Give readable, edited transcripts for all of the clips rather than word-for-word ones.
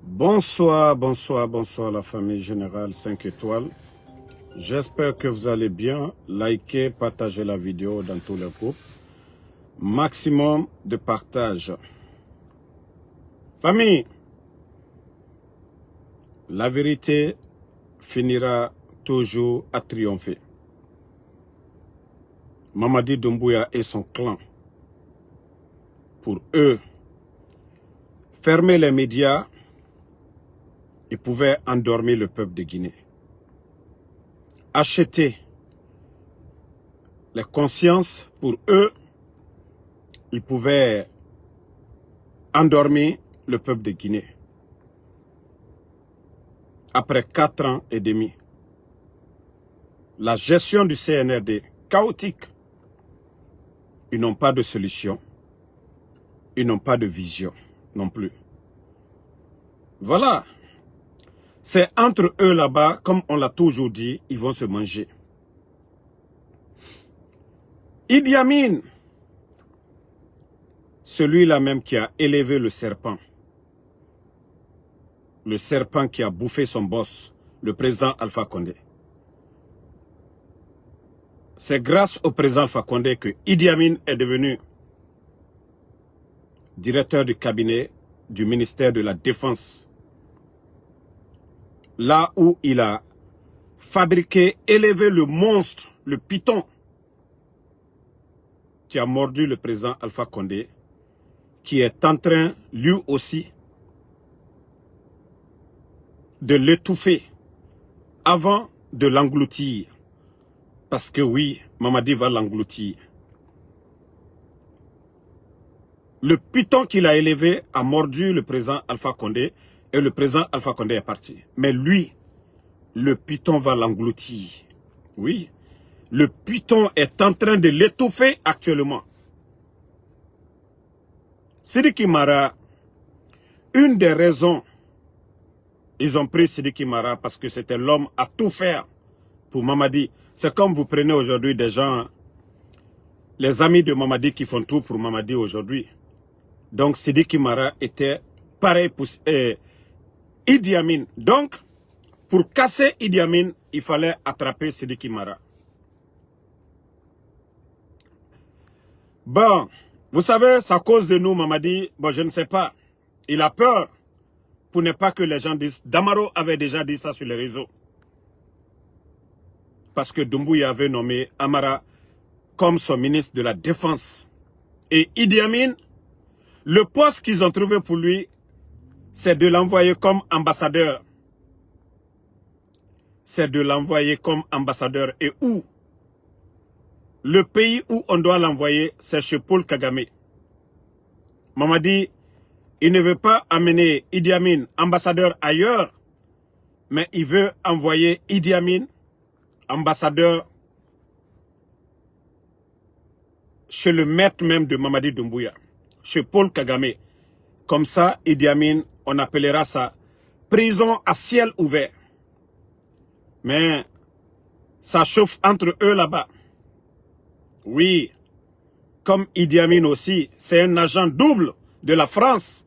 Bonsoir, bonsoir, bonsoir la famille générale 5 étoiles. J'espère que vous allez bien. Likez, partagez la vidéo dans tous les groupes. Maximum de partage. Famille, la vérité finira toujours à triompher. Mamadi Doumbouya et son clan, pour eux, fermer les médias, ils pouvaient endormir le peuple de Guinée. Acheter les consciences, pour eux, ils pouvaient endormir le peuple de Guinée. Après 4 ans et demi, la gestion du CNRD chaotique, ils n'ont pas de solution, ils n'ont pas de vision non plus. Voilà, c'est entre eux là-bas, comme on l'a toujours dit, ils vont se manger. Idi Amin, celui-là même qui a élevé le serpent qui a bouffé son boss, le président Alpha Condé. C'est grâce au président Alpha Condé que Idi Amin est devenu directeur du cabinet du ministère de la Défense. Là où il a fabriqué, élevé le monstre, le python, qui a mordu le président Alpha Condé, qui est en train, lui aussi, de l'étouffer avant de l'engloutir. Parce que oui, Mamadi va l'engloutir. Le python qu'il a élevé a mordu le président Alpha Condé et le président Alpha Condé est parti. Mais lui, le python va l'engloutir. Oui, le python est en train de l'étouffer actuellement. Sidiki Mara, une des raisons, ils ont pris Sidiki Mara parce que c'était l'homme à tout faire pour Mamadi. C'est comme vous prenez aujourd'hui des gens, les amis de Mamadi qui font tout pour Mamadi aujourd'hui. Donc Sidiki Mara était pareil pour Idi Amin. Donc, pour casser Idi Amin, il fallait attraper Sidiki Mara. Bon, vous savez, c'est à cause de nous, Mamadi, bon, je ne sais pas. Il a peur pour ne pas que les gens disent. Damaro avait déjà dit ça sur les réseaux. Parce que Doumbouya avait nommé Amara comme son ministre de la Défense. Et Idi Amin, le poste qu'ils ont trouvé pour lui, c'est de l'envoyer comme ambassadeur. C'est de l'envoyer comme ambassadeur. Et où? Le pays où on doit l'envoyer, c'est chez Paul Kagame. Mamadi, il ne veut pas amener Idi Amin ambassadeur ailleurs, mais il veut envoyer Idi Amin ambassadeur chez le maître même de Mamadi Doumbouya, chez Paul Kagame. Comme ça, Idi Amin, on appellera ça prison à ciel ouvert. Mais ça chauffe entre eux là-bas. Oui, comme Idi Amin aussi, c'est un agent double de la France.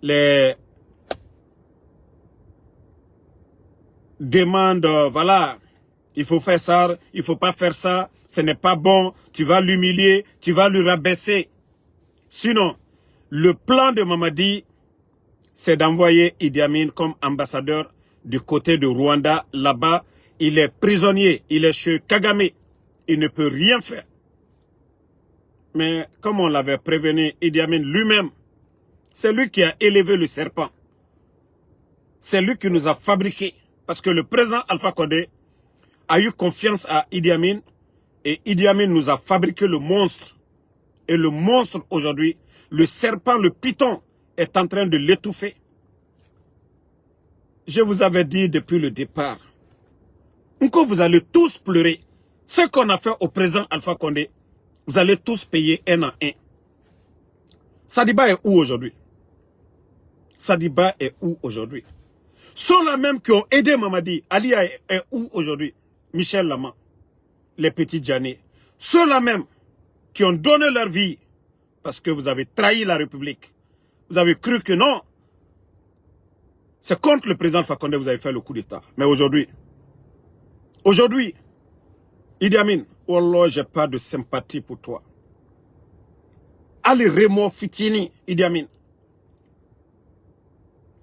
Les demandes, voilà, il faut faire ça, il ne faut pas faire ça, ce n'est pas bon, tu vas l'humilier, tu vas lui rabaisser. Sinon, le plan de Mamadi, c'est d'envoyer Idi Amin comme ambassadeur du côté de Rwanda. Là-bas, il est prisonnier, il est chez Kagame, il ne peut rien faire. Mais comme on l'avait prévenu, Idi Amin lui-même, c'est lui qui a élevé le serpent. C'est lui qui nous a fabriqués. Parce que le président Alpha Condé a eu confiance à Idi Amin et Idi Amin nous a fabriqué le monstre. Et le monstre aujourd'hui, le serpent, le python, est en train de l'étouffer. Je vous avais dit depuis le départ, que vous allez tous pleurer. Ce qu'on a fait au président Alpha Condé, vous allez tous payer un à un. Sadiba est où aujourd'hui? Sadiba est où aujourd'hui? Ceux-là même qui ont aidé Mamadi, Alia est où aujourd'hui? Michel Lama, les petits Djani. Ceux-là même qui ont donné leur vie parce que vous avez trahi la République. Vous avez cru que non, C'est contre le président Alpha Condé que vous avez fait le coup d'État. Mais aujourd'hui, Idi Amin, Wallah, j'ai pas de sympathie pour toi. Ali Remo Fitini, Idi Amin.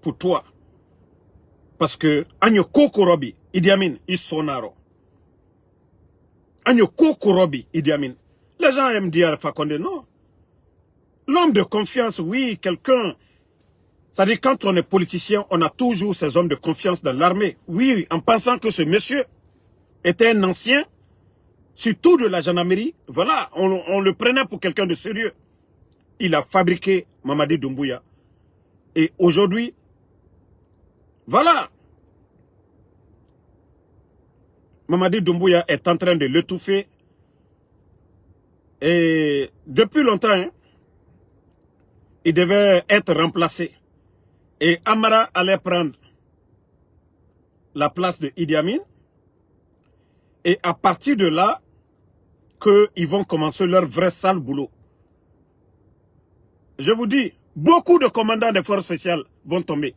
Pour toi. Parce que, Agno Kokorobi, Idi Amin, ils sont naro. Agno Kokorobi, Idi Amin. Les gens aiment dire Alpha Condé, non. L'homme de confiance, oui, quelqu'un. C'est-à-dire, quand on est politicien, on a toujours ces hommes de confiance dans l'armée. Oui, en pensant que ce monsieur était un ancien, surtout de la gendarmerie. Voilà, on le prenait pour quelqu'un de sérieux. Il a fabriqué Mamadi Doumbouya. Et aujourd'hui, voilà. Mamadi Doumbouya est en train de l'étouffer. Et depuis longtemps, hein, il devait être remplacé. Et Amara allait prendre la place de Idi Amin. Et à partir de là, qu'ils vont commencer leur vrai sale boulot. Je vous dis, beaucoup de commandants des forces spéciales vont tomber.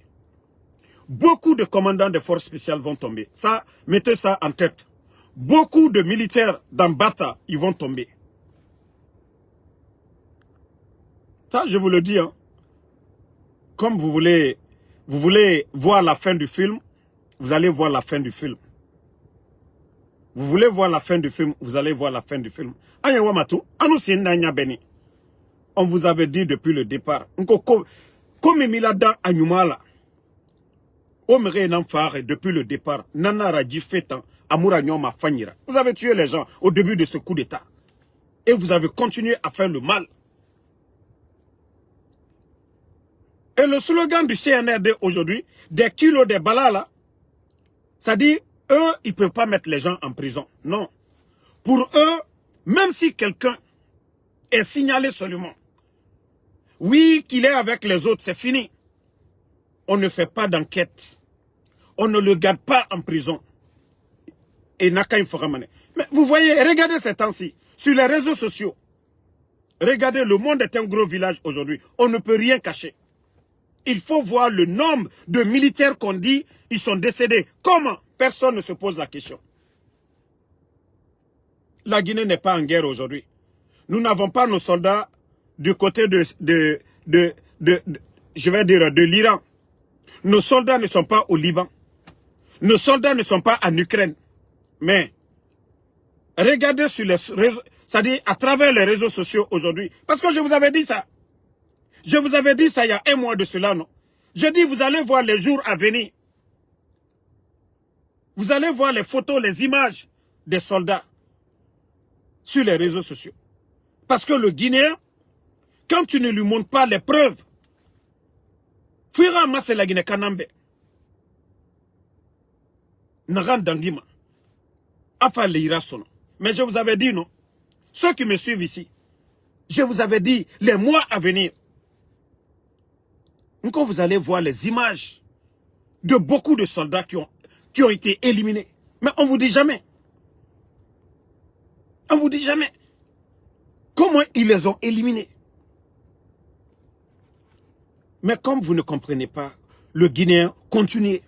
Beaucoup de commandants des forces spéciales vont tomber. Ça, mettez ça en tête. Beaucoup de militaires dans Bata, ils vont tomber. Ça, je vous le dis, hein. Comme vous voulez voir la fin du film, vous allez voir la fin du film. Vous voulez voir la fin du film, vous allez voir la fin du film. On vous avait dit depuis le départ. Comme Milada Anyumala, depuis le départ, Nana Raji Fetan, Amoura Nyoma Fanyira. Vous avez tué les gens au début de ce coup d'État. Et vous avez continué à faire le mal. Et le slogan du CNRD aujourd'hui, des kilos de balas là, ça dit, eux, ils ne peuvent pas mettre les gens en prison. Non. Pour eux, même si quelqu'un est signalé seulement, oui, qu'il est avec les autres, c'est fini. On ne fait pas d'enquête. On ne le garde pas en prison. Et Naka Inforamane. Mais vous voyez, regardez ces temps-ci, sur les réseaux sociaux. Regardez, le monde est un gros village aujourd'hui. On ne peut rien cacher. Il faut voir le nombre de militaires qu'on dit, ils sont décédés. Comment? Personne ne se pose la question. La Guinée n'est pas en guerre aujourd'hui. Nous n'avons pas nos soldats du côté je vais dire, de l'Iran. Nos soldats ne sont pas au Liban. Nos soldats ne sont pas en Ukraine. Mais, regardez sur les réseaux, c'est-à-dire à travers les réseaux sociaux aujourd'hui. Parce que je vous avais dit ça. Je vous avais dit ça il y a un mois de cela, non? Je dis, vous allez voir les jours à venir. Vous allez voir les photos, les images des soldats sur les réseaux sociaux. Parce que le Guinéen, quand tu ne lui montres pas les preuves, fuira masse la Guinée Kanambe. Naran Dangima. Afa Leira Sono. Mais je vous avais dit, non? Ceux qui me suivent ici, je vous avais dit, les mois à venir, quand vous allez voir les images de beaucoup de soldats qui ont été éliminés. Mais on ne vous dit jamais. On ne vous dit jamais. Comment ils les ont éliminés. Mais comme vous ne comprenez pas, le Guinéen continue.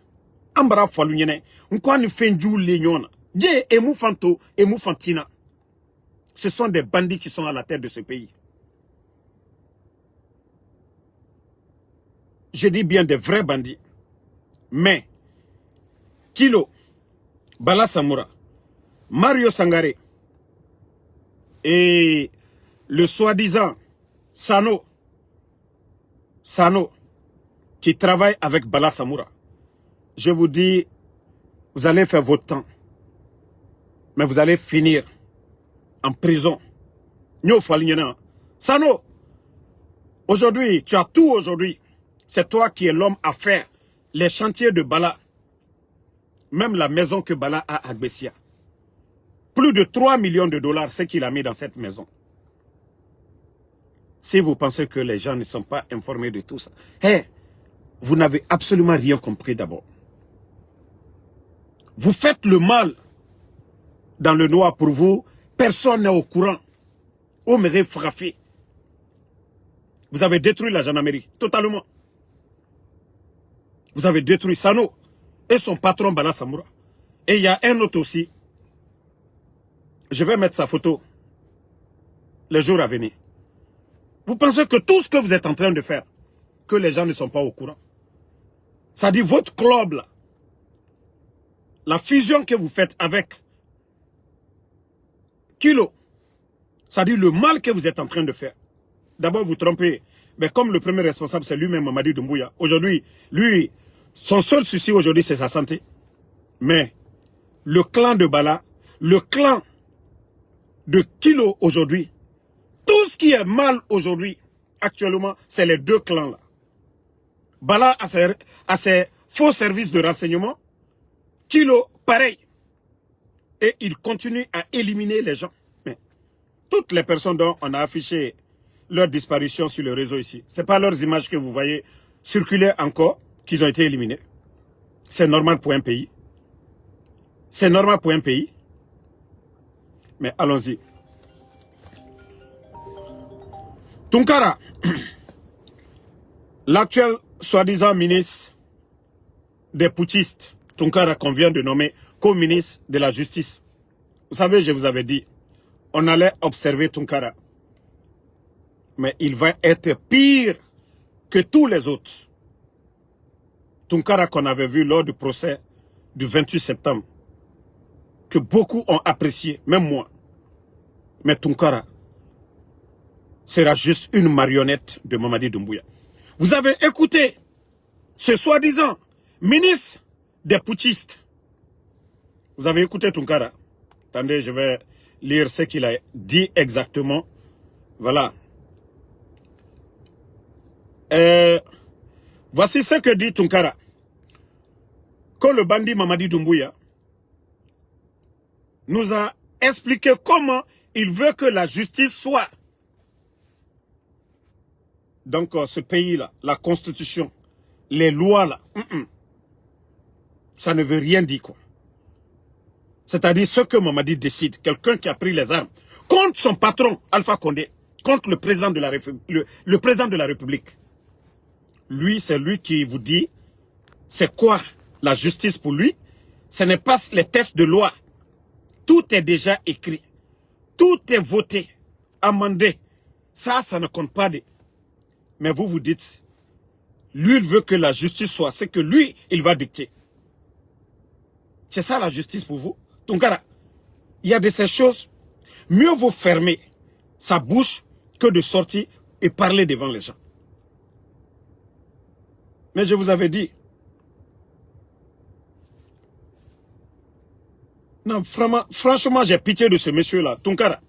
Ambara Falunyene. Nkwa ni Fenju Lenyona. Dje Emu Fanto, Emu Fantina. Ce sont des bandits qui sont à la tête de ce pays. Je dis bien des vrais bandits. Mais, Kilo, Bala Samoura, Mario Sangaré et le soi-disant Sano, qui travaille avec Bala Samoura, je vous dis, vous allez faire votre temps. Mais vous allez finir en prison. Sano, aujourd'hui, tu as tout aujourd'hui. C'est toi qui es l'homme à faire les chantiers de Bala. Même la maison que Bala a à Gbessia. Plus de 3 millions de dollars, c'est qu'il a mis dans cette maison. Si vous pensez que les gens ne sont pas informés de tout ça, vous n'avez absolument rien compris d'abord. Vous faites le mal dans le noir pour vous. Personne n'est au courant. Au mérite frappé. Vous avez détruit la gendarmerie, totalement. Vous avez détruit Sano et son patron Bala Samoura. Et il y a un autre aussi. Je vais mettre sa photo les jours à venir. Vous pensez que tout ce que vous êtes en train de faire, que les gens ne sont pas au courant. Ça dit votre club là, la fusion que vous faites avec Kilo, ça dit le mal que vous êtes en train de faire. D'abord vous trompez, mais comme le premier responsable c'est lui-même Mamadi Doumbouya, aujourd'hui, lui, son seul souci aujourd'hui c'est sa santé. Mais le clan de Bala, le clan de Kilo aujourd'hui, tout ce qui est mal aujourd'hui, actuellement, c'est les deux clans là. Bala a ses faux services de renseignement. Kilo, pareil. Et il continue à éliminer les gens. Mais toutes les personnes dont on a affiché leur disparition sur le réseau ici, ce n'est pas leurs images que vous voyez circuler encore, qu'ils ont été éliminés. C'est normal pour un pays. C'est normal pour un pays. Mais allons-y. Tunkara, l'actuel soi-disant ministre des putschistes, Tunkara qu'on vient de nommer comme ministre de la justice. Vous savez, je vous avais dit, on allait observer Tunkara. Mais il va être pire que tous les autres. Tunkara qu'on avait vu lors du procès du 28 septembre, que beaucoup ont apprécié, même moi. Mais Tunkara sera juste une marionnette de Mamadi Doumbouya. Vous avez écouté ce soi-disant ministre des putschistes. Vous avez écouté Tunkara. Attendez, je vais lire ce qu'il a dit exactement. Voilà. Voici ce que dit Tunkara. Quand le bandit Mamadi Doumbouya nous a expliqué comment il veut que la justice soit. Donc ce pays-là, la constitution, les lois là, ça ne veut rien dire quoi. C'est-à-dire ce que Mamadi décide, quelqu'un qui a pris les armes contre son patron Alpha Condé, contre le président de la République, le président de la République. Lui, c'est lui qui vous dit c'est quoi la justice pour lui. Ce n'est pas les textes de loi. Tout est déjà écrit. Tout est voté, amendé. Ça ne compte pas. Mais vous vous dites, lui, il veut que la justice soit ce que lui, il va dicter. C'est ça la justice pour vous? Tunkara, il y a de ces choses, mieux vaut fermer sa bouche que de sortir et parler devant les gens. Mais je vous avais dit, non, franchement, j'ai pitié de ce monsieur-là, Tunkara.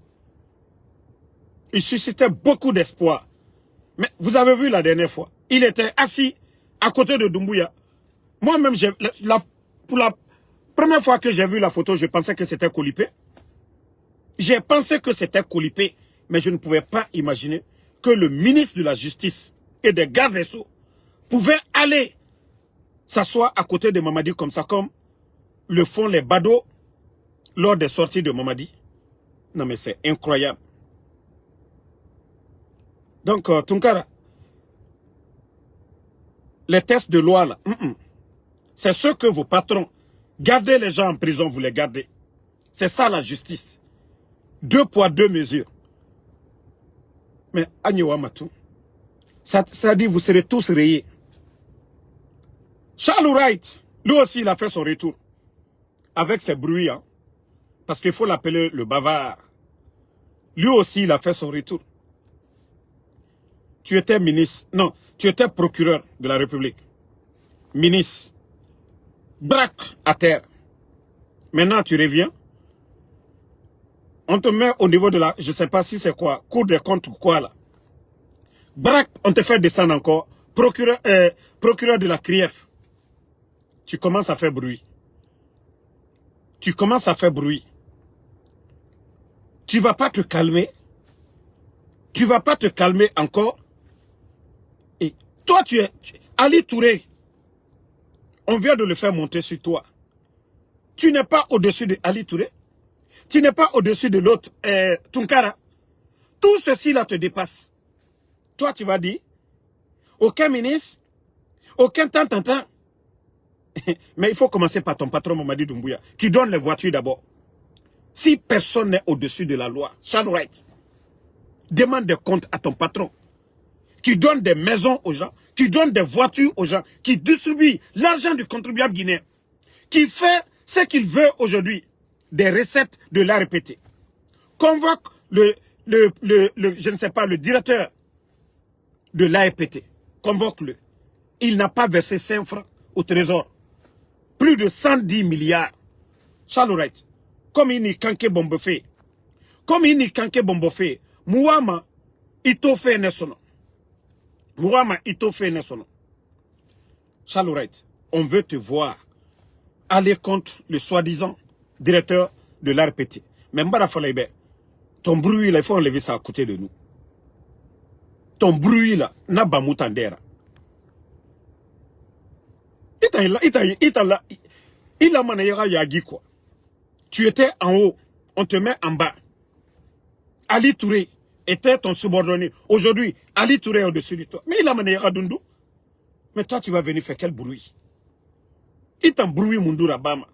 Il suscitait beaucoup d'espoir. Mais vous avez vu la dernière fois, il était assis à côté de Doumbouya. Moi-même, pour la première fois que j'ai vu la photo, je pensais que c'était Kolipé. J'ai pensé que c'était Kolipé, mais je ne pouvais pas imaginer que le ministre de la Justice et des gardes des Sceaux pouvait aller s'asseoir à côté de Mamadi comme ça, comme le font les badauds lors des sorties de Mamadi. Non mais c'est incroyable. Donc, Tunkara, les tests de loi là, c'est ce que vos patrons, gardez les gens en prison, vous les gardez. C'est ça la justice. 2 poids, 2 mesures. Mais Agnewa Matou, ça dit vous serez tous rayés. Charles Wright, lui aussi il a fait son retour. Avec ses bruits, hein, parce qu'il faut l'appeler le bavard. Lui aussi il a fait son retour. Tu étais ministre, non, tu étais procureur de la République. Ministre. Braque à terre. Maintenant tu reviens. On te met au niveau de la, je ne sais pas si c'est quoi, Cour des comptes ou quoi là. Braque, on te fait descendre encore. Procureur de la CRIEF. Tu commences à faire bruit. Tu commences à faire bruit. Tu ne vas pas te calmer. Tu ne vas pas te calmer encore. Et toi, tu es Ali Touré. On vient de le faire monter sur toi. Tu n'es pas au-dessus de Ali Touré. Tu n'es pas au-dessus de l'autre, Tunkara. Tout ceci là te dépasse. Toi, tu vas dire, aucun ministre, aucun tant. Mais il faut commencer par ton patron Mamadi Doumbouya, qui donne les voitures d'abord. Si personne n'est au-dessus de la loi, Charles Wright, demande des comptes à ton patron, qui donne des maisons aux gens, qui donne des voitures aux gens, qui distribue l'argent du contribuable guinéen, qui fait ce qu'il veut aujourd'hui, des recettes de l'ARPT. Convoque je ne sais pas, le directeur de l'ARPT. Convoque-le. Il n'a pas versé 5 francs au trésor. Plus de 110 milliards. Charles Wright. Comme il n'y kanke bombofé. Comme il n'y kanke bombofé. Mouama, ito fe nesono. Mouama, ito fe nesono. Charles Wright, on veut te voir aller contre le soi-disant directeur de l'ARPT. Mais Mbara Falaïbe, ton bruit là, il faut enlever ça à côté de nous. Ton bruit là, n'a pas moutandera. Il a manayera yagi quoi. Tu étais en haut, on te met en bas. Ali Touré était ton subordonné. Aujourd'hui, Ali Touré est au-dessus de toi. Mais il a manayera dundu. Mais toi, tu vas venir faire quel bruit? Il t'a bruit mundura bama.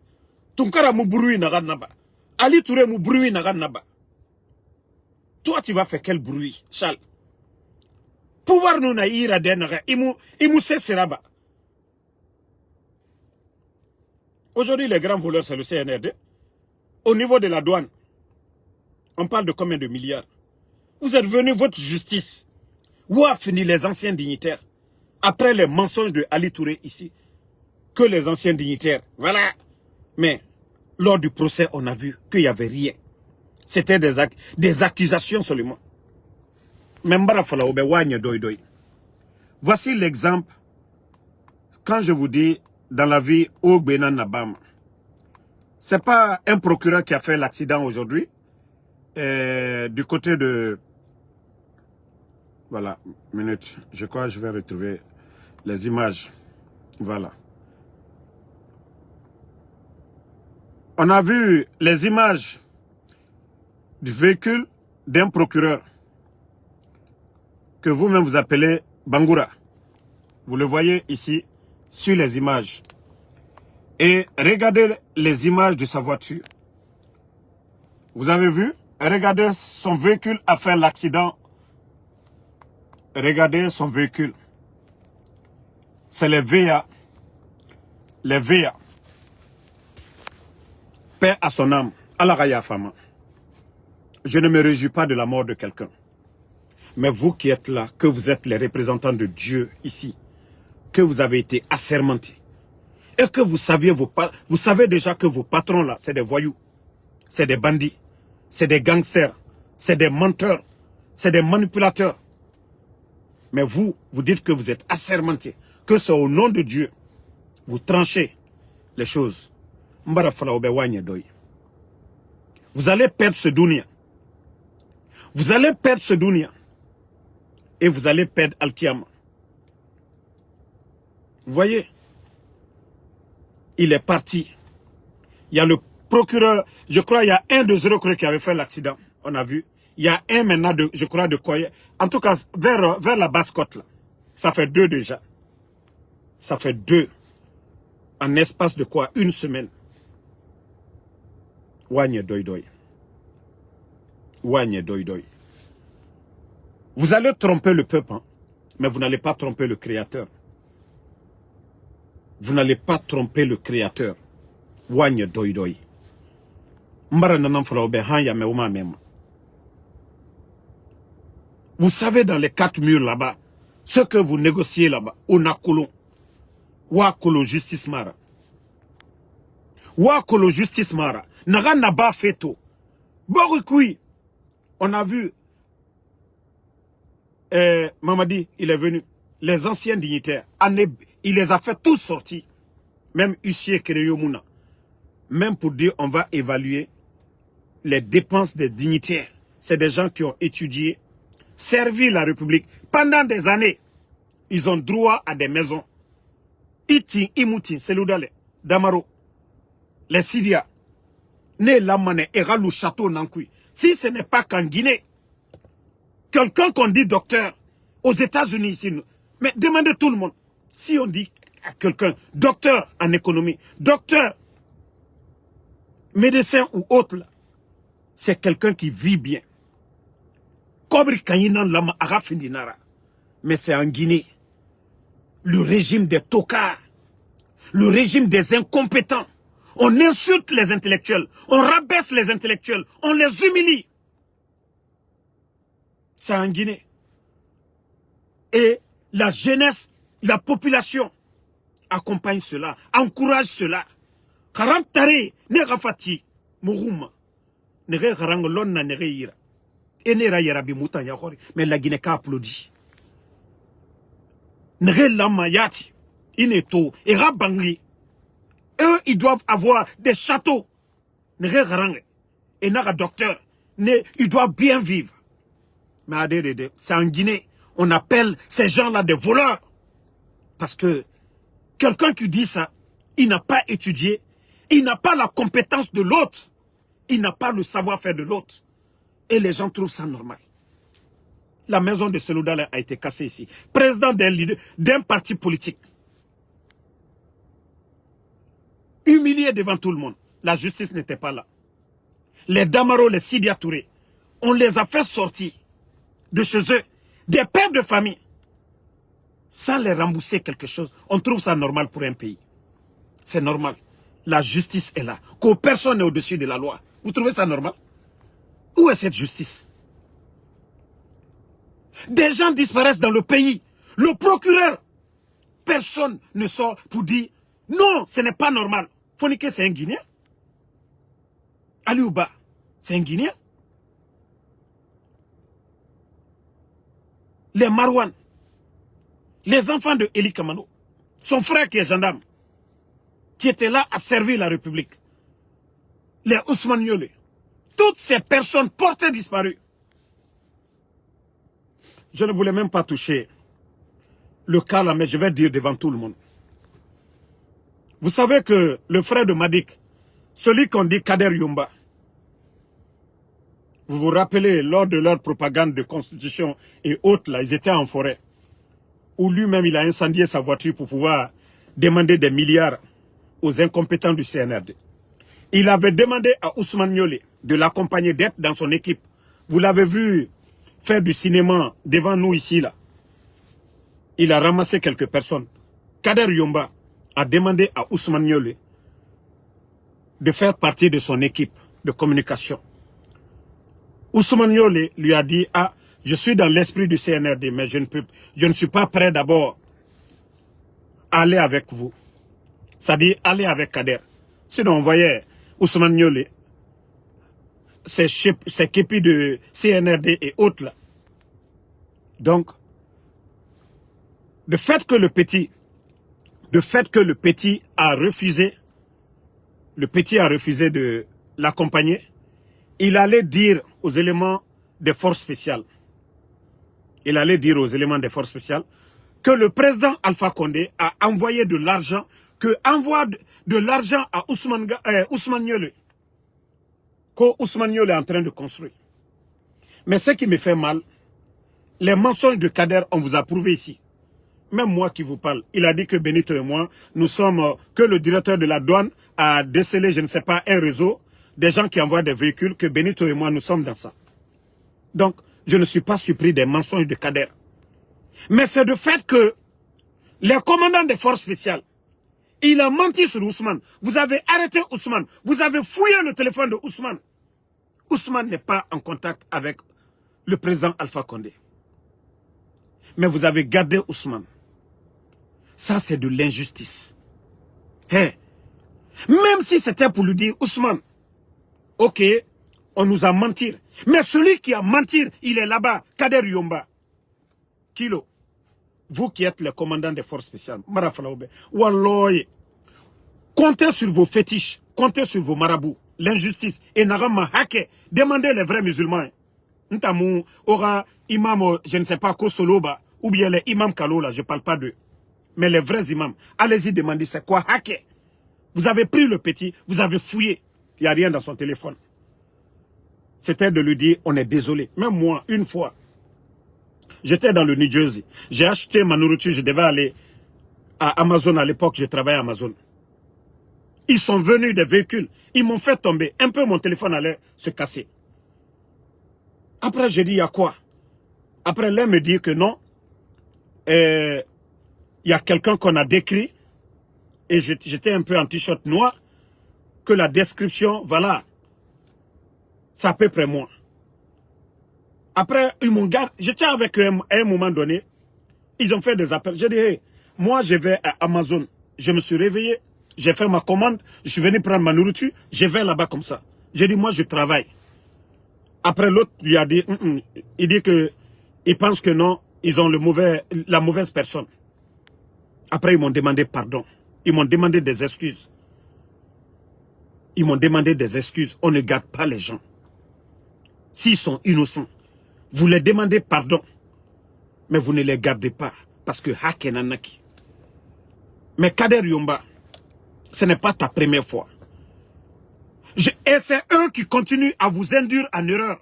Tunkara mu bruit naga naba. Ali Touré mu bruit naga naba. Toi, tu vas faire quel bruit, Charles? Pouvoir nous na ira denaga. Imu se seraba. Aujourd'hui, les grands voleurs, c'est le CNRD. Au niveau de la douane, on parle de combien de milliards? Vous êtes venu, votre justice. Où a fini les anciens dignitaires? Après les mensonges de Ali Touré ici, que les anciens dignitaires, voilà. Mais, lors du procès, on a vu qu'il n'y avait rien. C'était des accusations seulement. Voici l'exemple, quand je vous dis, dans la vie, au Benin Nabam. Ce n'est pas un procureur qui a fait l'accident aujourd'hui, du côté de... Voilà, minute, je crois que je vais retrouver les images. Voilà. On a vu les images du véhicule d'un procureur que vous-même vous appelez Bangoura. Vous le voyez ici sur les images. Et regardez les images de sa voiture. Vous avez vu? Regardez, son véhicule a fait l'accident. Regardez son véhicule. C'est les VA. Les VA. Paix à son âme. Alaraya Fama. Je ne me réjouis pas de la mort de quelqu'un. Mais vous qui êtes là, que vous êtes les représentants de Dieu ici, que vous avez été assermentés, et que vous savez déjà que vos patrons là, c'est des voyous, c'est des bandits, c'est des gangsters, c'est des menteurs, c'est des manipulateurs. Mais vous dites que vous êtes assermentés, que c'est au nom de Dieu, vous tranchez les choses. Vous allez perdre ce dunya. Vous allez perdre ce dunya. Et vous allez perdre Al-Kiyama. Vous voyez? Il est parti. Il y a le procureur, je crois il y a un de Zéro qui avait fait l'accident. On a vu. Il y a un maintenant, je crois, de Koye. En tout cas, vers la basse-côte là. Ça fait 2 déjà. Ça fait 2. En espace de quoi? 1 semaine. Wanye doi doi. Wanye doi doi. Vous allez tromper le peuple, hein, mais vous n'allez pas tromper le Créateur. Vous n'allez pas tromper le Créateur. Wanye doi doi. Vous savez dans les 4 murs là-bas, ce que vous négociez là-bas, on a colon. Wakolo justice mara. Wakolo justice mara. Naga naba feto. Borikui. On a vu. Mamadi, il est venu. Les anciens dignitaires. Il les a fait tous sortir. Même Hussier Kereyomuna. Même pour dire on va évaluer les dépenses des dignitaires. C'est des gens qui ont étudié, servi la République. Pendant des années, ils ont droit à des maisons. Iti, Imuti, Seloudale, Damaro, les Syriens, ne Lamane, Eralou, Château, Nankui. Si ce n'est pas qu'en Guinée, quelqu'un qu'on dit docteur, aux États-Unis ici, mais demandez tout le monde. Si on dit à quelqu'un, docteur en économie, docteur, médecin ou autre, c'est quelqu'un qui vit bien. Mais c'est en Guinée. Le régime des tocards, le régime des incompétents. On insulte les intellectuels, on rabaisse les intellectuels, on les humilie. C'est en Guinée. Et la jeunesse, la population accompagne cela, encourage cela. Karantare, ne rafati, mourouma. Ne re lonna ne re ira. Et ne ra yarabi moutan yakori. Mais la Guinée applaudit. Ne re lama yati. Ineto, et rabangli. Eux, ils doivent avoir des châteaux. Ne re garang. Et n'a docteur. Ils doivent bien vivre. Mais c'est en Guinée. On appelle ces gens-là des voleurs. Parce que quelqu'un qui dit ça, il n'a pas étudié, il n'a pas la compétence de l'autre, il n'a pas le savoir-faire de l'autre. Et les gens trouvent ça normal. La maison de Seloudal a été cassée ici. Président d'un parti politique. Humilié devant tout le monde. La justice n'était pas là. Les Damaro, les Sidia Touré, on les a fait sortir de chez eux. Des pères de famille, sans les rembourser quelque chose, on trouve ça normal pour un pays. C'est normal. La justice est là. Que personne n'est au-dessus de la loi. Vous trouvez ça normal? Où est cette justice? Des gens disparaissent dans le pays. Le procureur, personne ne sort pour dire non, ce n'est pas normal. Fonike, c'est un Guinéen. Aliouba, c'est un Guinéen. Les Marouane, les enfants de Eli Kamano, son frère qui est gendarme, qui était là à servir la République, les Ousmane Yole, toutes ces personnes portées disparues. Je ne voulais même pas toucher le cas là, mais je vais dire devant tout le monde. Vous savez que le frère de Madik, celui qu'on dit Kader Yumba, vous vous rappelez, lors de leur propagande de constitution et autres, là, ils étaient en forêt, où lui-même il a incendié sa voiture pour pouvoir demander des milliards aux incompétents du CNRD. Il avait demandé à Ousmane Miolé de l'accompagner, d'être dans son équipe. Vous l'avez vu faire du cinéma devant nous ici, là. Il a ramassé quelques personnes. Kader Yumba a demandé à Ousmane Miolé de faire partie de son équipe de communication. Ousmane Yole lui a dit, ah, je suis dans l'esprit du CNRD, mais je ne suis pas prêt d'abord à aller avec vous. C'est-à-dire aller avec Kader. Sinon, on voyait Ousmane Yole, ses képis de CNRD et autres là. Donc, le fait que le petit a refusé de l'accompagner, il allait dire aux éléments des forces spéciales, que le président Alpha Condé a envoyé de l'argent, envoie de l'argent à Ousmane Yole, qu'Ousmane Yole est en train de construire. Mais ce qui me fait mal, les mensonges de Kader, on vous a prouvé ici. Même moi qui vous parle, il a dit que Benito et moi, nous sommes, que le directeur de la douane a décelé, je ne sais pas, un réseau, des gens qui envoient des véhicules, que Benito et moi, nous sommes dans ça. Donc, je ne suis pas surpris des mensonges de Kader. Mais c'est le fait que les commandants des forces spéciales, il a menti sur Ousmane. Vous avez arrêté Ousmane. Vous avez fouillé le téléphone de Ousmane. Ousmane n'est pas en contact avec le président Alpha Condé. Mais vous avez gardé Ousmane. Ça, c'est de l'injustice. Hey. Même si c'était pour lui dire, Ousmane, ok, on nous a menti. Mais celui qui a menti, il est là-bas, Kader Yumba. Kilo, vous qui êtes le commandant des forces spéciales, Marafalaoube, Walloye, comptez sur vos fétiches, comptez sur vos marabouts, l'injustice, et Narama Hake, demandez les vrais musulmans. Ntamou, aura imam, je ne sais pas, Kosoloba, ou bien les imams Kalola, je ne parle pas d'eux. Mais les vrais imams, allez-y demander c'est quoi Hake. Vous avez pris le petit, vous avez fouillé, il n'y a rien dans son téléphone. C'était de lui dire, on est désolé. Même moi, une fois, j'étais dans le New Jersey. J'ai acheté ma nourriture, je devais aller à Amazon à l'époque, je travaillais à Amazon. Ils sont venus des véhicules. Ils m'ont fait tomber. Un peu, mon téléphone allait se casser. Après, j'ai dit, il y a quoi? Après, l'un me dit que non. Il y a quelqu'un qu'on a décrit. Et j'étais un peu en t-shirt noir. Que la description, voilà. C'est à peu près moi. Après, ils m'ont gardé. J'étais avec eux à un moment donné. Ils ont fait des appels. J'ai dit, hey, moi, je vais à Amazon. Je me suis réveillé. J'ai fait ma commande. Je suis venu prendre ma nourriture. Je vais là-bas comme ça. J'ai dit, moi, je travaille. Après, l'autre lui a dit, il dit que, il pense que non, ils ont la mauvaise personne. Après, ils m'ont demandé pardon. Ils m'ont demandé des excuses. Ils m'ont demandé des excuses. On ne garde pas les gens. S'ils sont innocents, vous les demandez pardon. Mais vous ne les gardez pas. Parce que Hakenanaki. Mais Kader Yomba, ce n'est pas ta première fois. Et c'est eux qui continuent à vous induire en erreur.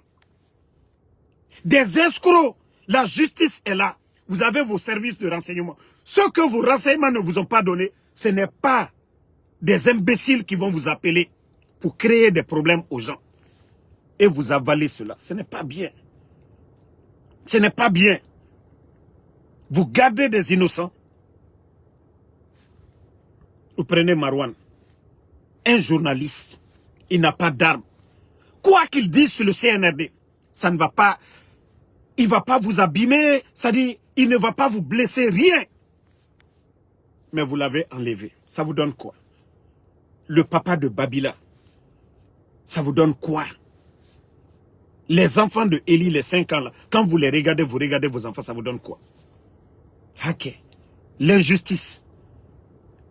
Des escrocs. La justice est là. Vous avez vos services de renseignement. Ce que vos renseignements ne vous ont pas donné, ce n'est pas des imbéciles qui vont vous appeler pour créer des problèmes aux gens. Et vous avalez cela. Ce n'est pas bien. Ce n'est pas bien. Vous gardez des innocents. Vous prenez Marwan, un journaliste, il n'a pas d'arme. Quoi qu'il dise sur le CNRD, ça ne va pas, il ne va pas vous abîmer, c'est-à-dire, il ne va pas vous blesser, rien. Mais vous l'avez enlevé. Ça vous donne quoi? Le papa de Babila, ça vous donne quoi? Les enfants de Eli, les 5 ans là, quand vous les regardez, vous regardez vos enfants, ça vous donne quoi? Ok. L'injustice.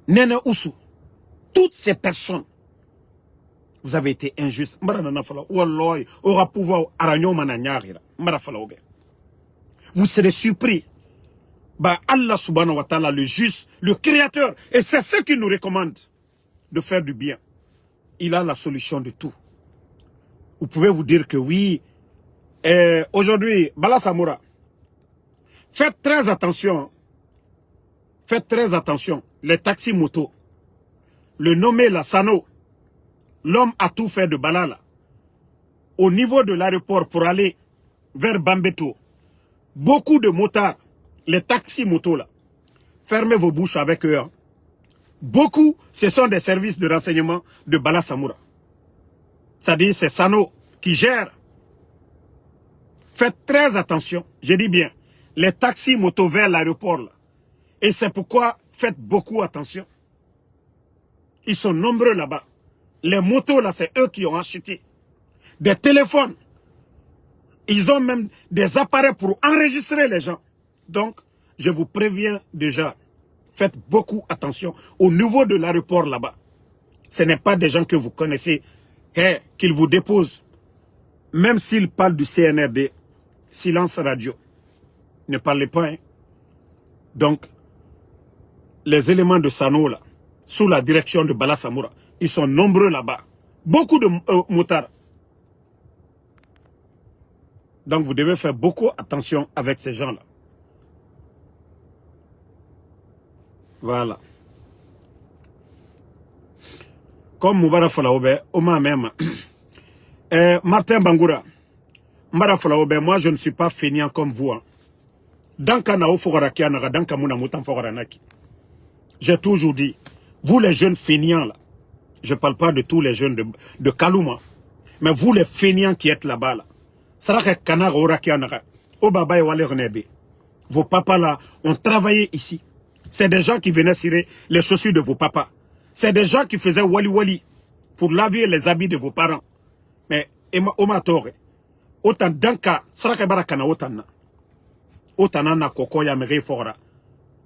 Nene Oussou. Toutes ces personnes, vous avez été injustes. Vous serez surpris. Bah, Allah subhanahu wa ta'ala, le juste, le créateur, et c'est ce qui nous recommande de faire du bien. Il a la solution de tout. Vous pouvez vous dire que oui, aujourd'hui, Bala Samoura, faites très attention. Faites très attention. Les taxis motos, le nommé Lassano, l'homme a tout fait de Balala. Au niveau de l'aéroport pour aller vers Bambeto, beaucoup de motards, les taxis motos là, fermez vos bouches avec eux. Hein. Beaucoup, ce sont des services de renseignement de Bala Samoura. C'est-à-dire, c'est Sano qui gère. Faites très attention, je dis bien, les taxis motos vers l'aéroport là. Et c'est pourquoi faites beaucoup attention. Ils sont nombreux là-bas. Les motos là, c'est eux qui ont acheté. Des téléphones. Ils ont même des appareils pour enregistrer les gens. Donc, je vous préviens déjà, faites beaucoup attention au niveau de l'aéroport là-bas. Ce n'est pas des gens que vous connaissez, qu'ils vous déposent. Même s'ils parlent du CNRD, silence radio. Ne parlez pas. Hein. Donc, les éléments de Sano là, sous la direction de Bala Samoura, ils sont nombreux là-bas. Beaucoup de motards. Donc vous devez faire beaucoup attention avec ces gens-là. Voilà. Comme Moubara Falaoube, Oma même. Martin Bangoura. Moubara Falaoube, moi je ne suis pas feignant comme vous. Hein. J'ai toujours dit, vous les jeunes feignants là, je ne parle pas de tous les jeunes de Kalouma, mais vous les feignants qui êtes là-bas là, vos papas là ont travaillé ici. C'est des gens qui venaient cirer les chaussures de vos papas. C'est des gens qui faisaient wali wali pour laver les habits de vos parents. Mais, Oma Tore, autant d'anka, saraka barakana autant na. Autant na koko ya mere fora.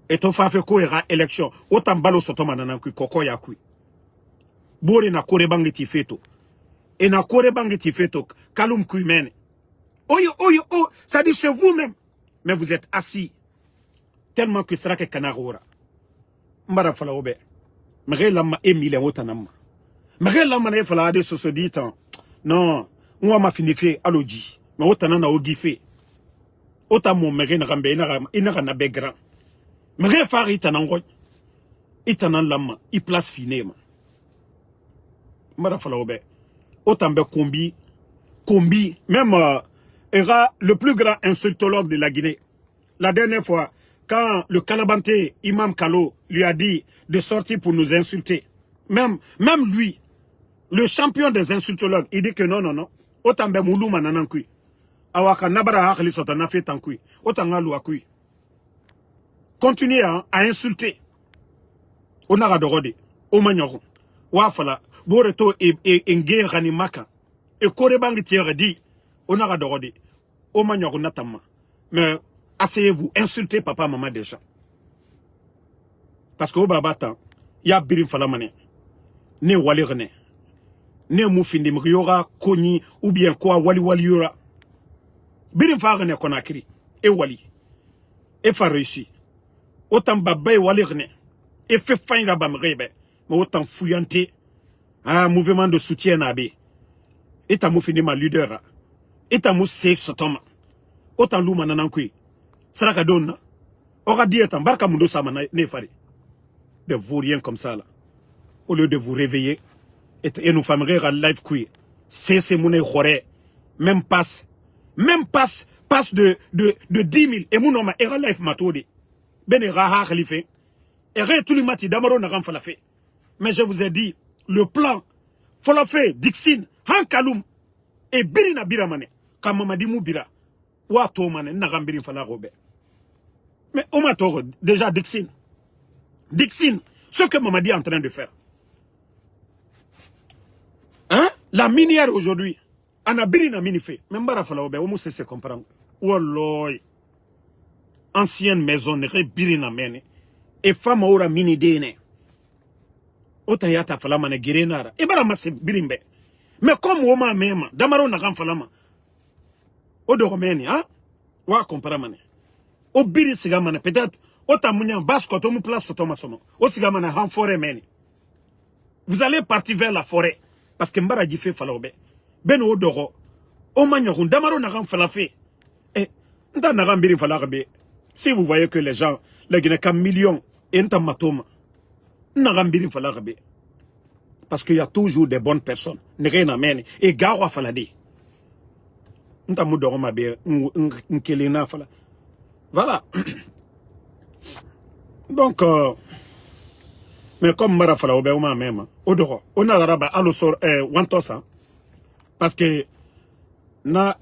Et to fa fe ko era élection. Autant balo sotoma na ku koko ya kui. Bori na kore bangi ti feto. Et na kore bangi ti feto. Kalum kui mene. Oyo, ça dit chez vous-même. Mais vous êtes assis. Tellement que sera que kanagora. Mbara fala obe. Mre lama emile otanama. Mre lama ne fala de so dit non, moi ma finifié aloji. Mais otanana ogife. Otamo mre na rambe ina na be grand. Mre fari tanangoy. itanan lama, il place finement. Mara falaobe. Autant combi, même le plus grand insultologue de la Guinée. La dernière fois, quand le Kalabanté, Imam Kalo, lui a dit de sortir pour nous insulter, même lui, le champion des insultologues, il dit que non. Autant be moulou mananankui. Awaka nabara hakli sotana fait tankui. Autant ngalou akui. Continuez à insulter. On a radorode. Au magnon. Wafala. Boreto et ngé ranimaka. Et korebangi tiere dit. On a radorode. Au magnon natama. Mais asseyez-vous. Insultez papa, maman déjà. Parce que au babatan, il y a birim falamane. Ne wali rene. Ne moufindi mriora koni ou bien quoi wali yora. Birim fa rene konakri. Et wali. Et fa réussi. Autant babay wali rene. Et fait fain la bam rebe. Mais autant fouillanté. Un mouvement de soutien nabe. Et ta moufindi ma leader. Et ta mousse sotoma. Autant lou mananankui. Saraka donna. Ora dit etan barka mundo samana nefari. De vous rien comme ça là. Au lieu de vous réveiller. Et nous familles à live kui. C'est mon khore. Même passe de 10 000. Et mon nom est live matodi. Ben raha khalife. Et tout le mati damaro na ramfala fait. Mais je vous ai dit, le plan, Folafe, Dixine, Hankaloum, et Birina Biramane, comme Mamadi Moubira, Wato Mane, Nagambirin Fala Robert. Mais on m'a déjà Dixine, ce que Mamadi est en train de faire. Hein? La minière aujourd'hui, on a Birina Minifé, même Bara Fala Robert, on sait se comprendre. Walloy, ancienne maison, Birina Mene, et femme aura mini dene. Autant yata falama ne girenara. Ibara mase birimbe. Mais comme woma mema, damaro na gam falama. Odo romeni, hein? Wa comparamane. O biri sigamane, peut-être, autant mounian basko to mu place sotoma sono. O sigamane han forêt meni. Vous allez partir vers la forêt. Parce que mbara jife falaobe. Ben odoro. O manyorun, damaro na gam falafe. Eh, nta na gam biri falabe. Si vous voyez que les gens, les Guinéens, millions, et nta matoma. Parce qu'il y a toujours des bonnes personnes. Et Gawa Faladi. Voilà. Donc, mais comme Mara Falaobe, même, on a l'araba à l'osor, Wantosa. Parce que, na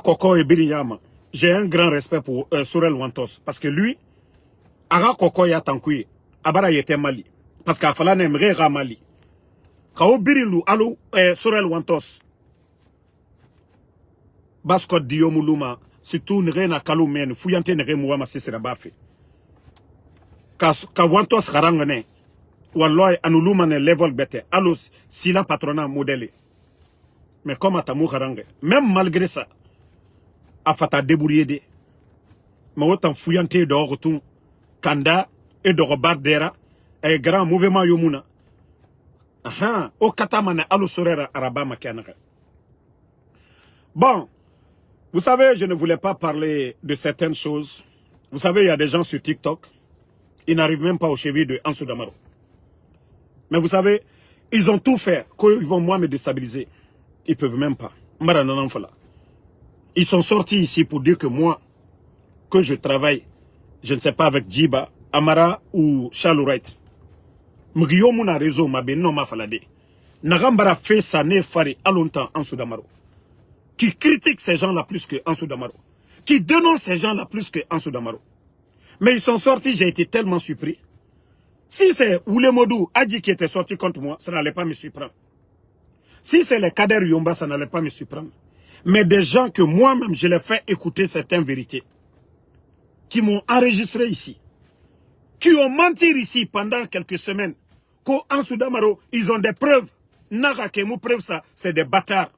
Koko et Biriyama, j'ai un grand respect pour Sorel Wantos. Parce que lui, Ara Koko ya Tankui, Abara yete Mali. Parce qu'à Fala n'aimerait Ramali. Quand Birilou, allo, Sorel Wantos. Baskot Diomuluma, c'est tout n'rena Kaloumen, Fouillante n'remouama, c'est la baffe. Quand Wantos Harangane, Walloy, Anuluma ne level bête, allo, si la patrona modèle. Mais comme à Tamou Harangue, même malgré ça, a fata débrouillé. Mais autant Fouillante de retour, Kanda et de Robardera. Un grand mouvement Yomuna. Aha, au Katamane, allo sorera arabama kianaka. Bon, vous savez, je ne voulais pas parler de certaines choses. Vous savez, il y a des gens sur TikTok, ils n'arrivent même pas aux chevilles de Ansou Damaro. Mais vous savez, ils ont tout fait, qu'ils vont moi me déstabiliser. Ils peuvent même pas. Ils sont sortis ici pour dire que moi, que je travaille, je ne sais pas avec Djiba, Amara ou Chalouret. Mugiyomuna réseau ma ben non ma falade. Nagambara fait ça ne fari à longtemps en Soudamaro. Qui critique ces gens-là plus que en Soudamaro. Qui dénonce ces gens-là plus que en Soudamaro. Mais ils sont sortis, j'ai été tellement surpris. Si c'est Oulemodou Adji qui était sorti contre moi, ça n'allait pas me surprendre. Si c'est les Kader Yomba, ça n'allait pas me surprendre. Mais des gens que moi-même, je les fais écouter certaines vérités. Qui m'ont enregistré ici. Qui ont menti ici pendant quelques semaines. Qu'en Soudamaro, ils ont des preuves. Narakemu preuve ça, c'est des bâtards.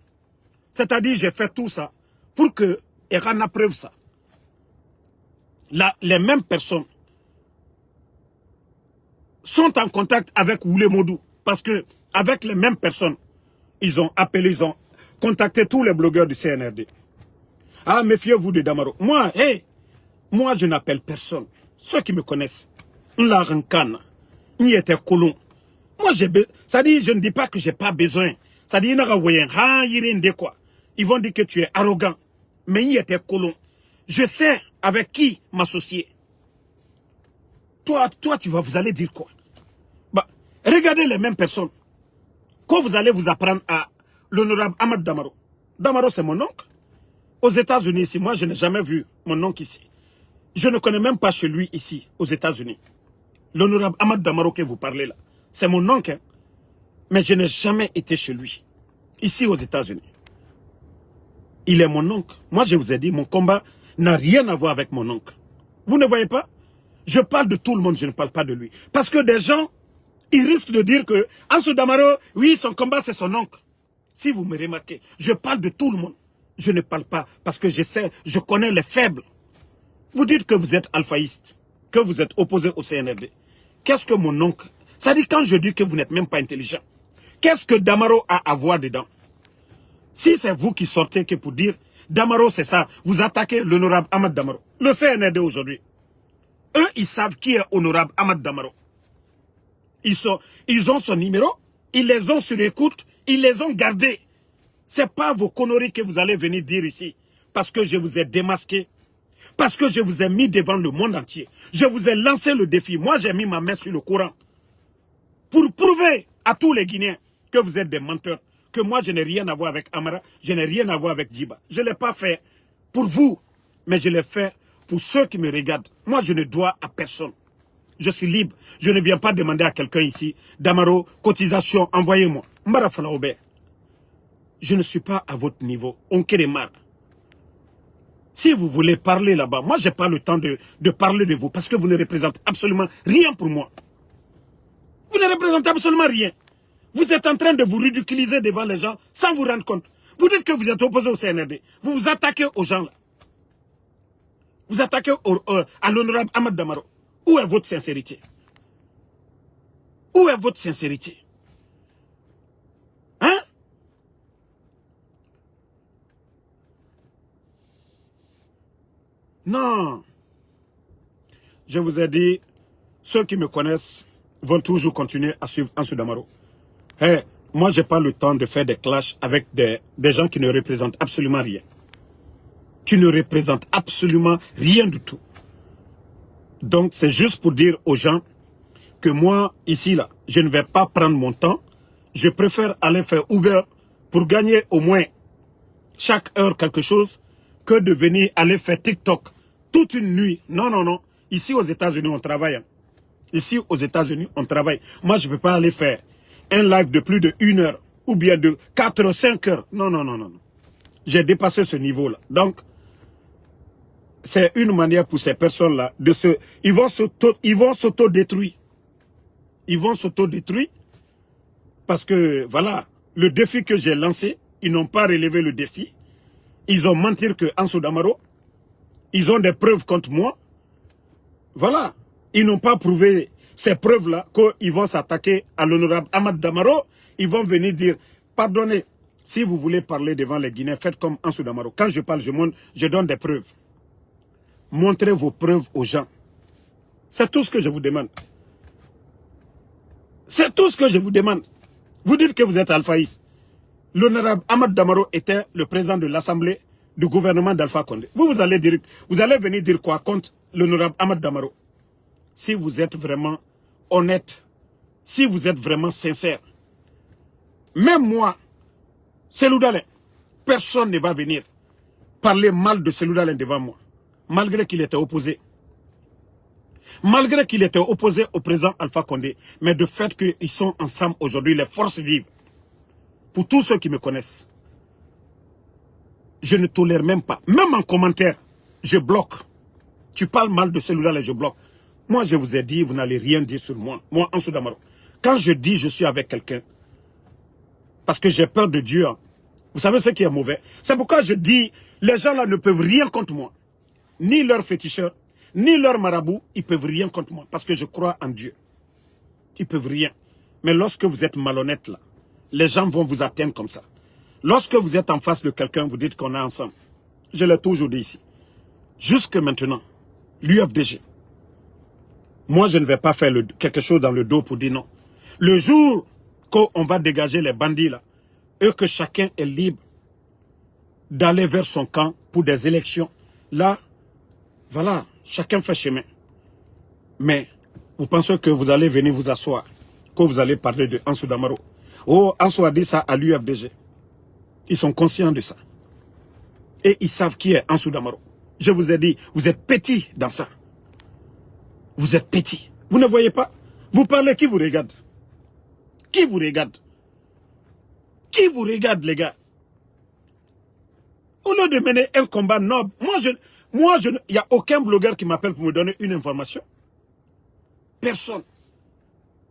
C'est-à-dire, j'ai fait tout ça pour que Erana preuve ça. Là, les mêmes personnes sont en contact avec Oulemodou. Parce que, avec les mêmes personnes, ils ont appelé, ils ont contacté tous les blogueurs du CNRD. Ah, méfiez-vous de Damaro. Moi, moi, je n'appelle personne. Ceux qui me connaissent, la rencane. Ni était colon. Moi, ça dit, je ne dis pas que j'ai pas besoin. Ça dit, ils vont dire que tu es arrogant. Mais il était colon. Je sais avec qui m'associer. Toi, vous allez dire quoi? Bah, regardez les mêmes personnes. Quand vous allez vous apprendre à l'honorable Ahmad Damaro. Damaro, c'est mon oncle. Aux États-Unis, ici, moi, je n'ai jamais vu mon oncle ici. Je ne connais même pas chez lui ici, aux États-Unis. L'honorable Ahmad Damaro que vous parlez là, c'est mon oncle. Hein? Mais je n'ai jamais été chez lui, ici aux États-Unis. Il est mon oncle. Moi, je vous ai dit, mon combat n'a rien à voir avec mon oncle. Vous ne voyez pas? Je parle de tout le monde, je ne parle pas de lui. Parce que des gens, ils risquent de dire que Ansou Damaro, oui, son combat, c'est son oncle. Si vous me remarquez, je parle de tout le monde. Je ne parle pas parce que je sais, je connais les faibles. Vous dites que vous êtes alphaïste, que vous êtes opposé au CNRD. Qu'est-ce que mon oncle... Ça dit quand je dis que vous n'êtes même pas intelligent. Qu'est-ce que Damaro a à voir dedans? Si c'est vous qui sortez que pour dire Damaro c'est ça, vous attaquez l'honorable Ahmad Damaro. Le CNRD aujourd'hui. Eux, ils savent qui est honorable Ahmad Damaro. Ils ont son numéro, ils les ont sur écoute, ils les ont gardés. C'est pas vos conneries que vous allez venir dire ici. Parce que je vous ai démasqué. Parce que je vous ai mis devant le monde entier. Je vous ai lancé le défi. Moi, j'ai mis ma main sur le Coran. Pour prouver à tous les Guinéens que vous êtes des menteurs. Que moi, je n'ai rien à voir avec Amara. Je n'ai rien à voir avec Djiba. Je ne l'ai pas fait pour vous. Mais je l'ai fait pour ceux qui me regardent. Moi, je ne dois à personne. Je suis libre. Je ne viens pas demander à quelqu'un ici. Damaro, cotisation, envoyez-moi. Mbara Falaoube. Je ne suis pas à votre niveau. On kérémar. Si vous voulez parler là-bas, moi, je n'ai pas le temps de parler de vous parce que vous ne représentez absolument rien pour moi. Vous ne représentez absolument rien. Vous êtes en train de vous ridiculiser devant les gens sans vous rendre compte. Vous dites que vous êtes opposé au CNRD. Vous vous attaquez aux gens là. Vous attaquez à l'honorable Ahmad Damaro. Où est votre sincérité? Où est votre sincérité? Hein? Non. Je vous ai dit, ceux qui me connaissent vont toujours continuer à suivre Ansou Damaro. Hey, moi, je n'ai pas le temps de faire des clashs avec des gens qui ne représentent absolument rien. Qui ne représentent absolument rien du tout. Donc, c'est juste pour dire aux gens que moi, ici, là, je ne vais pas prendre mon temps. Je préfère aller faire Uber pour gagner au moins chaque heure quelque chose que de venir aller faire TikTok toute une nuit. Non, non, non. Ici, aux États-Unis, on travaille. Hein. Ici, aux États-Unis, on travaille. Moi, je ne peux pas aller faire un live de plus de 1 heure ou bien de 4 ou 5 heures. Non, non, non, non. J'ai dépassé ce niveau-là. Donc, c'est une manière pour ces personnes-là de se... Ils vont s'auto-détruire. Ils vont s'auto-détruire parce que, voilà, le défi que j'ai lancé, ils n'ont pas relevé le défi. Ils ont menti que Ansou Damaro, ils ont des preuves contre moi. Voilà. Ils n'ont pas prouvé ces preuves-là qu'ils vont s'attaquer à l'honorable Ahmad Damaro. Ils vont venir dire, pardonnez, si vous voulez parler devant les Guinéens, faites comme Ansou Damaro. Quand je parle, je donne des preuves. Montrez vos preuves aux gens. C'est tout ce que je vous demande. C'est tout ce que je vous demande. Vous dites que vous êtes alphaïste. L'honorable Ahmad Damaro était le président de l'Assemblée du gouvernement d'Alpha Condé. Vous allez venir dire quoi contre l'honorable Ahmad Damaro? Si vous êtes vraiment honnête, si vous êtes vraiment sincère. Même moi, Cellou Dalein, personne ne va venir parler mal de Cellou Dalein devant moi. Malgré qu'il était opposé. Malgré qu'il était opposé au président Alpha Condé. Mais de fait qu'ils sont ensemble aujourd'hui, les forces vives. Pour tous ceux qui me connaissent. Je ne tolère même pas. Même en commentaire, je bloque. Tu parles mal de celui-là et je bloque. Moi, je vous ai dit, vous n'allez rien dire sur moi. Moi, Ansou Damaro. Quand je dis je suis avec quelqu'un, parce que j'ai peur de Dieu, hein, vous savez ce qui est mauvais? C'est pourquoi je dis, les gens là ne peuvent rien contre moi. Ni leurs féticheurs, ni leurs marabouts, ils peuvent rien contre moi. Parce que je crois en Dieu. Ils peuvent rien. Mais lorsque vous êtes malhonnête là, les gens vont vous atteindre comme ça. Lorsque vous êtes en face de quelqu'un, vous dites qu'on est ensemble. Je l'ai toujours dit ici. Jusque maintenant, l'UFDG, Moi, je ne vais pas faire quelque chose dans le dos pour dire non. Le jour qu'on va dégager les bandits là, et que chacun est libre d'aller vers son camp pour des élections, là, voilà, chacun fait chemin. Mais vous pensez que vous allez venir vous asseoir, que vous allez parler de Ansou Damaro. Oh, Ansou a dit ça à l'UFDG. Ils sont conscients de ça. Et ils savent qui est Ansou Damaro. Je vous ai dit, vous êtes petits dans ça. Vous êtes petits. Vous ne voyez pas? Vous parlez, qui vous regarde? Qui vous regarde? Qui vous regarde, les gars? Au lieu de mener un combat noble, il n'y a aucun blogueur qui m'appelle pour me donner une information. Personne.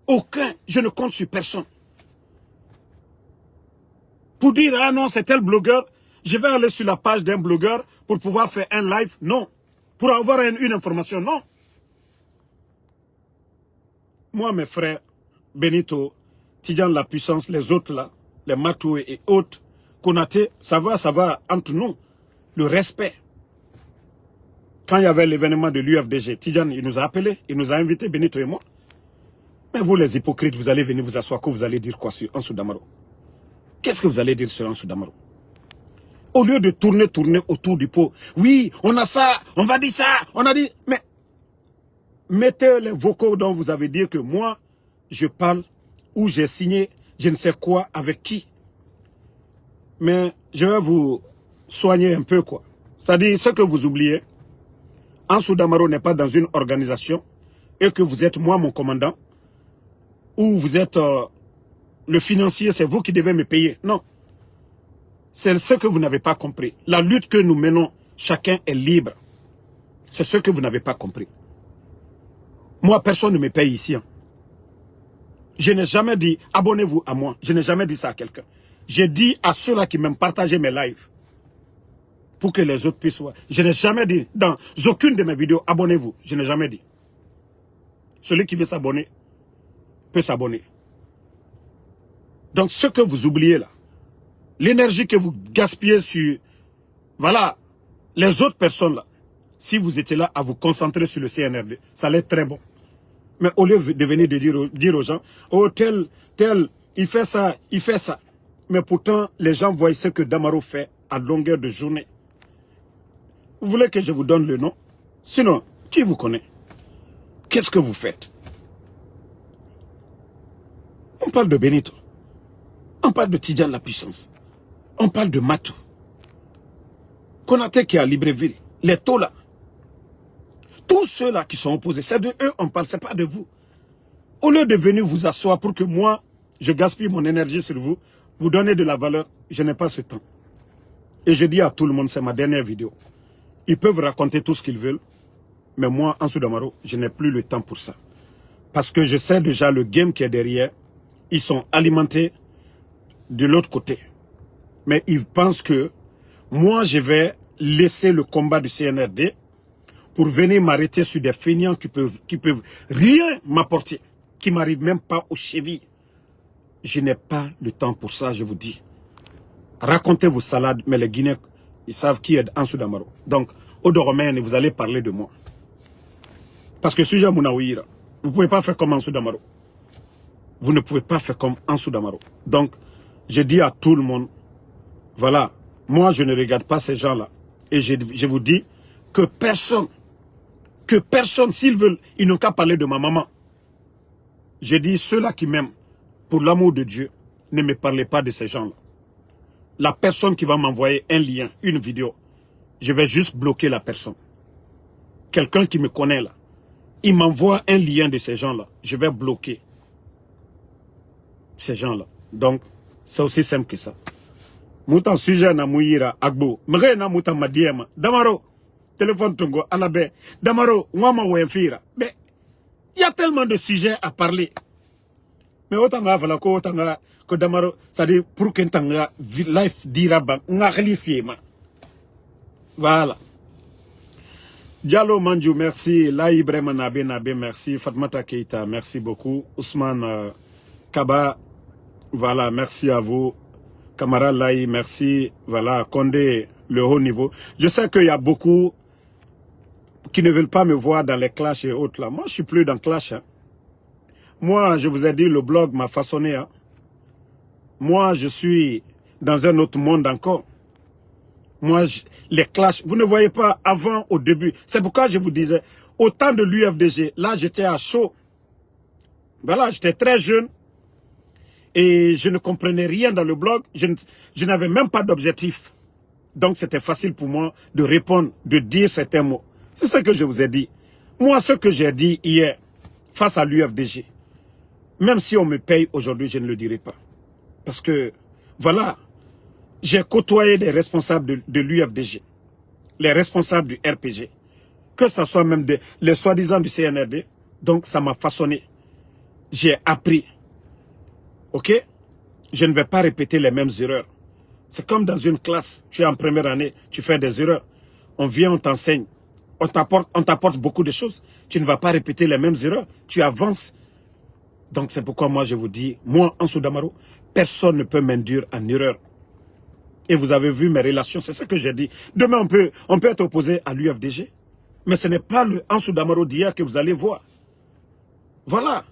Aucun. Je ne compte sur personne. Pour dire, ah non, c'est tel blogueur, je vais aller sur la page d'un blogueur pour pouvoir faire un live. Non. Pour avoir une information, non. Moi, mes frères, Benito, Tidjan la puissance, les autres là, les Matoué et autres, Konaté, ça va entre nous. Le respect. Quand il y avait l'événement de l'UFDG, Tidjan, il nous a appelés, il nous a invités, Benito et moi. Mais vous, les hypocrites, vous allez venir vous asseoir, que vous allez dire quoi sur Ansou Damaro? Qu'est-ce que vous allez dire sur Ansou Damaro? Au lieu de tourner autour du pot, oui, on a ça, on va dire ça, on a dit... Mais mettez les vocaux dont vous avez dit que moi, je parle ou j'ai signé je ne sais quoi avec qui. Mais je vais vous soigner un peu, quoi. C'est-à-dire, ce que vous oubliez, Ansou Damaro n'est pas dans une organisation et que vous êtes moi mon commandant ou vous êtes le financier, c'est vous qui devez me payer. Non. C'est ce que vous n'avez pas compris. La lutte que nous menons, chacun est libre. C'est ce que vous n'avez pas compris. Moi, personne ne me paye ici. Hein. Je n'ai jamais dit, abonnez-vous à moi. Je n'ai jamais dit ça à quelqu'un. J'ai dit à ceux-là qui m'aiment partager mes lives. Pour que les autres puissent voir. Je n'ai jamais dit, dans aucune de mes vidéos, abonnez-vous. Je n'ai jamais dit. Celui qui veut s'abonner, peut s'abonner. Donc, ce que vous oubliez là, l'énergie que vous gaspillez sur, voilà, les autres personnes là, si vous étiez là à vous concentrer sur le CNRD, ça allait être très bon. Mais au lieu de venir de dire aux gens, oh tel, il fait ça, il fait ça. Mais pourtant, les gens voient ce que Damaro fait à longueur de journée. Vous voulez que je vous donne le nom? Sinon, qui vous connaît? Qu'est-ce que vous faites? On parle de Benito. On parle de Tidjan la puissance. On parle de Matou. Konaté qui est à Libreville. Les Tola. Tous ceux-là qui sont opposés, c'est de eux on parle, c'est pas de vous. Au lieu de venir vous asseoir pour que moi, je gaspille mon énergie sur vous, vous donnez de la valeur, je n'ai pas ce temps. Et je dis à tout le monde, c'est ma dernière vidéo. Ils peuvent raconter tout ce qu'ils veulent, mais moi, Ansou Damaro, je n'ai plus le temps pour ça. Parce que je sais déjà le game qui est derrière, ils sont alimentés de l'autre côté. Mais ils pensent que moi, je vais laisser le combat du CNRD pour venir m'arrêter sur des feignants qui peuvent rien m'apporter, qui m'arrivent même pas aux chevilles. Je n'ai pas le temps pour ça, je vous dis. Racontez vos salades, mais les Guinéens, ils savent qui est Ansou Damaro. Donc, Odoromène, vous allez parler de moi. Parce que sujet Mounaouira, vous ne pouvez pas faire comme Ansou Damaro. Vous ne pouvez pas faire comme Ansou Damaro. Donc, je dis à tout le monde, voilà, moi je ne regarde pas ces gens-là. Et je vous dis que personne, s'ils veulent, ils n'ont qu'à parler de ma maman. Je dis, ceux-là qui m'aiment, pour l'amour de Dieu, ne me parlez pas de ces gens-là. La personne qui va m'envoyer un lien, une vidéo, je vais juste bloquer la personne. Quelqu'un qui me connaît là, il m'envoie un lien de ces gens-là, je vais bloquer ces gens-là. Donc, c'est aussi simple que ça. Moutan sujet na mouira agbo. Mre na moutan madiema. Damaro, téléphone tongo, anabe. Damaro, wama wenfira. Mais, il y a tellement de sujets à parler. Mais autant voilà que Damaro, ça dit pour qu'un tanga life dira ban, nga ma. Voilà. Diallo Manjou, merci. La Ibrahima Nabe, merci. Fatmata Keita, merci beaucoup. Ousmane Kaba, voilà, merci à vous. Kamara Laï, merci. Voilà, Condé, le haut niveau. Je sais qu'il y a beaucoup qui ne veulent pas me voir dans les clashs et autres là. Moi, je suis plus dans clash. Hein. Moi, je vous ai dit, le blog m'a façonné. Hein. Moi, je suis dans un autre monde encore. Moi, les clashs, vous ne voyez pas avant, au début. C'est pourquoi je vous disais, au temps de l'UFDG, là, j'étais à chaud. Voilà, j'étais très jeune. Et je ne comprenais rien dans le blog. Je n'avais même pas d'objectif. Donc, c'était facile pour moi de répondre, de dire certains mots. C'est ce que je vous ai dit. Moi, ce que j'ai dit hier, face à l'UFDG, même si on me paye aujourd'hui, je ne le dirai pas. Parce que, voilà, j'ai côtoyé les responsables de l'UFDG, les responsables du RPG, que ce soit même les soi-disant du CNRD. Donc, ça m'a façonné. J'ai appris. OK? Je ne vais pas répéter les mêmes erreurs. C'est comme dans une classe, tu es en première année, tu fais des erreurs. On vient, on t'enseigne. On t'apporte beaucoup de choses. Tu ne vas pas répéter les mêmes erreurs. Tu avances. Donc c'est pourquoi moi je vous dis, moi, Ansou Damaro, personne ne peut m'induire en erreur. Et vous avez vu mes relations, c'est ce que j'ai dit. Demain, on peut être opposé à l'UFDG. Mais ce n'est pas le Ansou Damaro d'hier que vous allez voir. Voilà.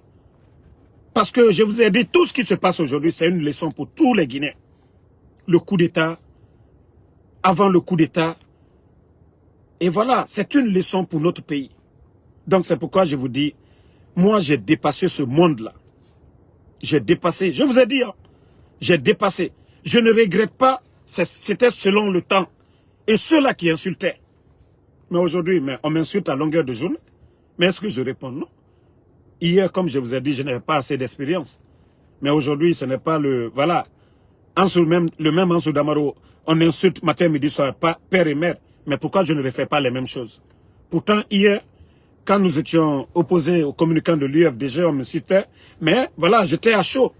Parce que je vous ai dit, tout ce qui se passe aujourd'hui, c'est une leçon pour tous les Guinéens. Le coup d'État, avant le coup d'État. Et voilà, c'est une leçon pour notre pays. Donc c'est pourquoi je vous dis, moi j'ai dépassé ce monde-là. J'ai dépassé, je vous ai dit, hein, j'ai dépassé. Je ne regrette pas, c'était selon le temps. Et ceux-là qui insultaient. Mais aujourd'hui, on m'insulte à longueur de journée. Mais est-ce que je réponds? Non. Hier, comme je vous ai dit, je n'avais pas assez d'expérience. Mais aujourd'hui, ce n'est pas le... Voilà. Le même Ansou Damaro, on insulte matin, midi, soir, pas père et mère. Mais pourquoi je ne refais pas les mêmes choses? Pourtant, hier, quand nous étions opposés aux communicants de l'UFDG, on me citait. Mais voilà, j'étais à chaud.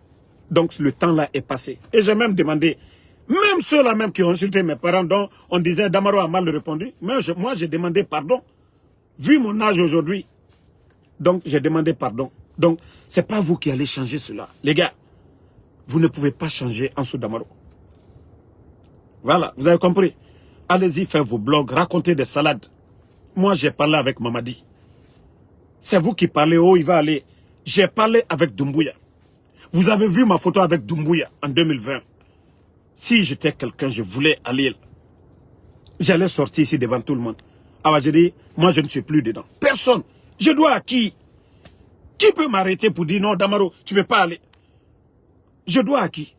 Donc, le temps-là est passé. Et j'ai même demandé, même ceux-là même qui ont insulté mes parents, dont on disait Damaro a mal répondu. Mais moi, j'ai demandé pardon. Vu mon âge aujourd'hui, donc j'ai demandé pardon. Donc, c'est pas vous qui allez changer cela. Les gars, vous ne pouvez pas changer Ansou Damaro. Voilà, vous avez compris. Allez-y faire vos blogs, racontez des salades. Moi, j'ai parlé avec Mamadi. C'est vous qui parlez, oh, il va aller. J'ai parlé avec Doumbouya. Vous avez vu ma photo avec Doumbouya en 2020. Si j'étais quelqu'un, je voulais aller. J'allais sortir ici devant tout le monde. Alors j'ai dit, moi je ne suis plus dedans. Personne. Je dois à qui? Qui peut m'arrêter pour dire non, Damaro, tu ne peux pas aller? Je dois à qui?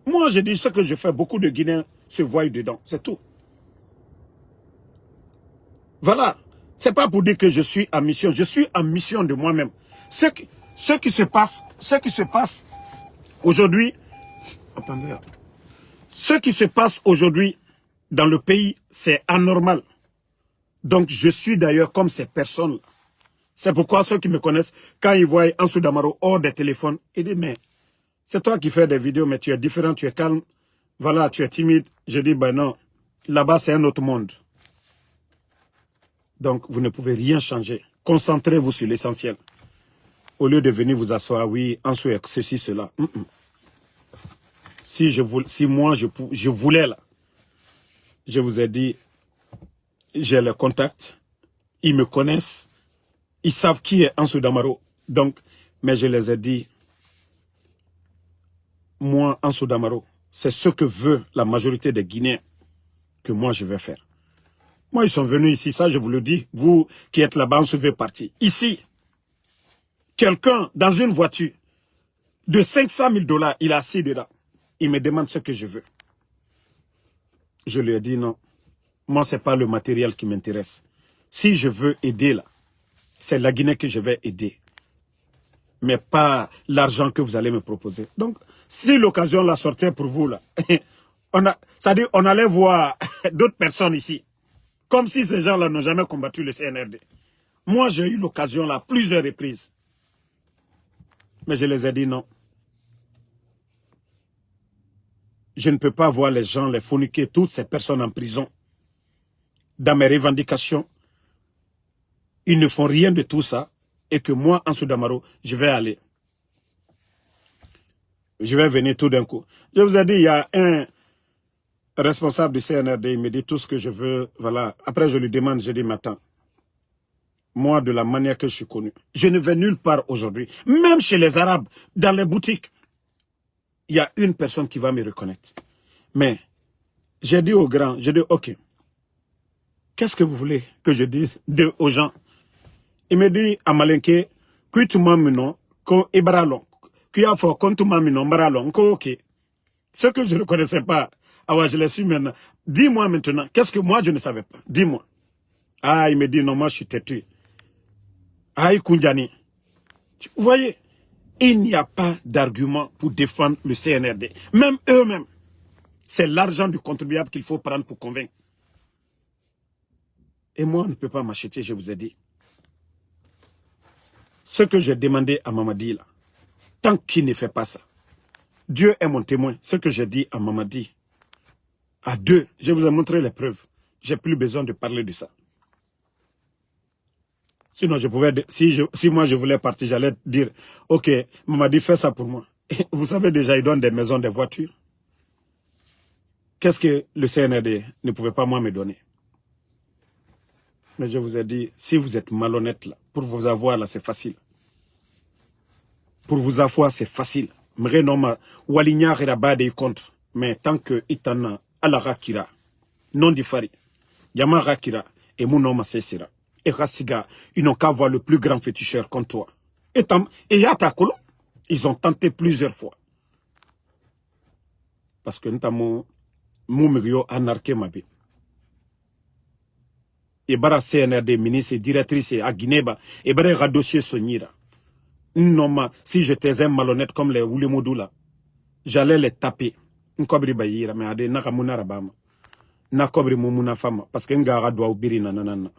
Moi, je dis ce que je fais, beaucoup de Guinéens se voient dedans. C'est tout. Voilà. C'est pas pour dire que je suis en mission. Je suis en mission de moi-même. Ce qui se passe aujourd'hui, attendez, ce qui se passe aujourd'hui dans le pays, c'est anormal. Donc, je suis d'ailleurs comme ces personnes-là. C'est pourquoi ceux qui me connaissent, quand ils voient Ansou Damaro hors des téléphones, ils disent, mais c'est toi qui fais des vidéos, mais tu es différent, tu es calme. Voilà, tu es timide. Je dis, ben non, là-bas, c'est un autre monde. Donc, vous ne pouvez rien changer. Concentrez-vous sur l'essentiel. Au lieu de venir vous asseoir, oui, Ansou est ceci, cela. Si moi, je voulais, là, je vous ai dit, j'ai le contact, ils me connaissent, ils savent qui est Ansou Damaro. Donc, mais je les ai dit, moi, Ansou Damaro, c'est ce que veut la majorité des Guinéens que moi je vais faire. Moi, ils sont venus ici, ça je vous le dis, vous qui êtes là-bas, on se fait partie. Ici, quelqu'un dans une voiture de 500 000 $, il est assis dedans. Il me demande ce que je veux. Je lui ai dit non. Moi, ce n'est pas le matériel qui m'intéresse. Si je veux aider là, c'est la Guinée que je vais aider. Mais pas l'argent que vous allez me proposer. Donc, si l'occasion la sortait pour vous là, c'est-à-dire on allait voir d'autres personnes ici. Comme si ces gens-là n'ont jamais combattu le CNRD. Moi, j'ai eu l'occasion là plusieurs reprises. Mais je les ai dit non. Je ne peux pas voir les gens, les forniquer, toutes ces personnes en prison. Dans mes revendications, ils ne font rien de tout ça. Et que moi, Ansou Damaro, je vais aller. Je vais venir tout d'un coup. Je vous ai dit, il y a responsable du CNRD, il me dit tout ce que je veux. Voilà. Après, je lui demande, je dis, mais attends, moi, de la manière que je suis connu, je ne vais nulle part aujourd'hui. Même chez les Arabes, dans les boutiques, il y a une personne qui va me reconnaître. Mais j'ai dit aux grands, j'ai dit, ok, qu'est-ce que vous voulez que je dise aux gens? Il me dit à Malinké, que tu m'as mis non, que Ibralon, que a fait quand tu m'as mis non, Baralon, ok. Ce que je ne connaissais pas, alors je l'ai su maintenant. Dis-moi maintenant, qu'est-ce que moi je ne savais pas? Dis-moi. Ah, il me dit non, moi je suis têtu. Ah, Koundjani. Vous voyez, il n'y a pas d'argument pour défendre le CNRD. Même eux-mêmes, c'est l'argent du contribuable qu'il faut prendre pour convaincre. Et moi, on ne peut pas m'acheter, je vous ai dit. Ce que j'ai demandé à Mamadi, là, tant qu'il ne fait pas ça, Dieu est mon témoin. Ce que j'ai dit à Mamadi, à deux, je vous ai montré les preuves. J'ai plus besoin de parler de ça. Sinon, je pouvais, si moi je voulais partir, j'allais dire, ok, Mamadi fait ça pour moi. Vous savez déjà, il donne des maisons, des voitures. Qu'est-ce que le CNRD ne pouvait pas moi me donner? Mais je vous ai dit, si vous êtes malhonnête là, pour vous avoir là, c'est facile. Pour vous avoir, c'est facile. Mais tant que itana ala rakira, non diffari, yama rakira, et mon nom sera. Et Rassiga, ils n'ont qu'à voir le plus grand féticheur comme toi. Et Yatakolo, ils ont tenté plusieurs fois. Parce que nous avons Moumirio anarché ma vie. Et bara CNRD, ministre et directrice à Guinée, et bara dossier Sonira. Non, si j'étais un malhonnête comme les Oulimodou là, j'allais les taper. Nkobri bayira, mais ade nakamuna rabama. Nakobri mumuna fama, parce que ngara doit ubiri nanana.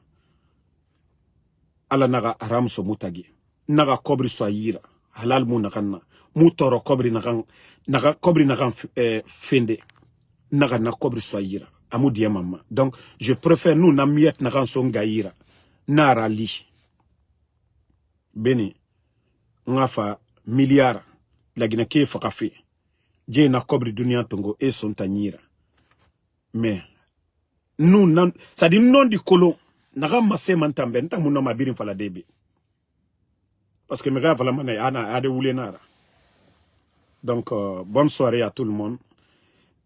Ala naga aram so mutagi. Naga kobri soyira. Halal mu nakana. Mutoro kobri naga kobri nagan fende. Naga na kobri soyira. Amu diya mama. Donc, je préfère nous namiet nagan son gaïra. Nara li. Beni. Ngafa milliard. La Guinée fakafi. Dje na kobri dunia tongo e son tanyira. Mais, nous, ça dit non du colon. Naga masse mantambe. Nta muna mabirin fala debi. Parce que mes gars, voilà, donc, bonne soirée à tout le monde.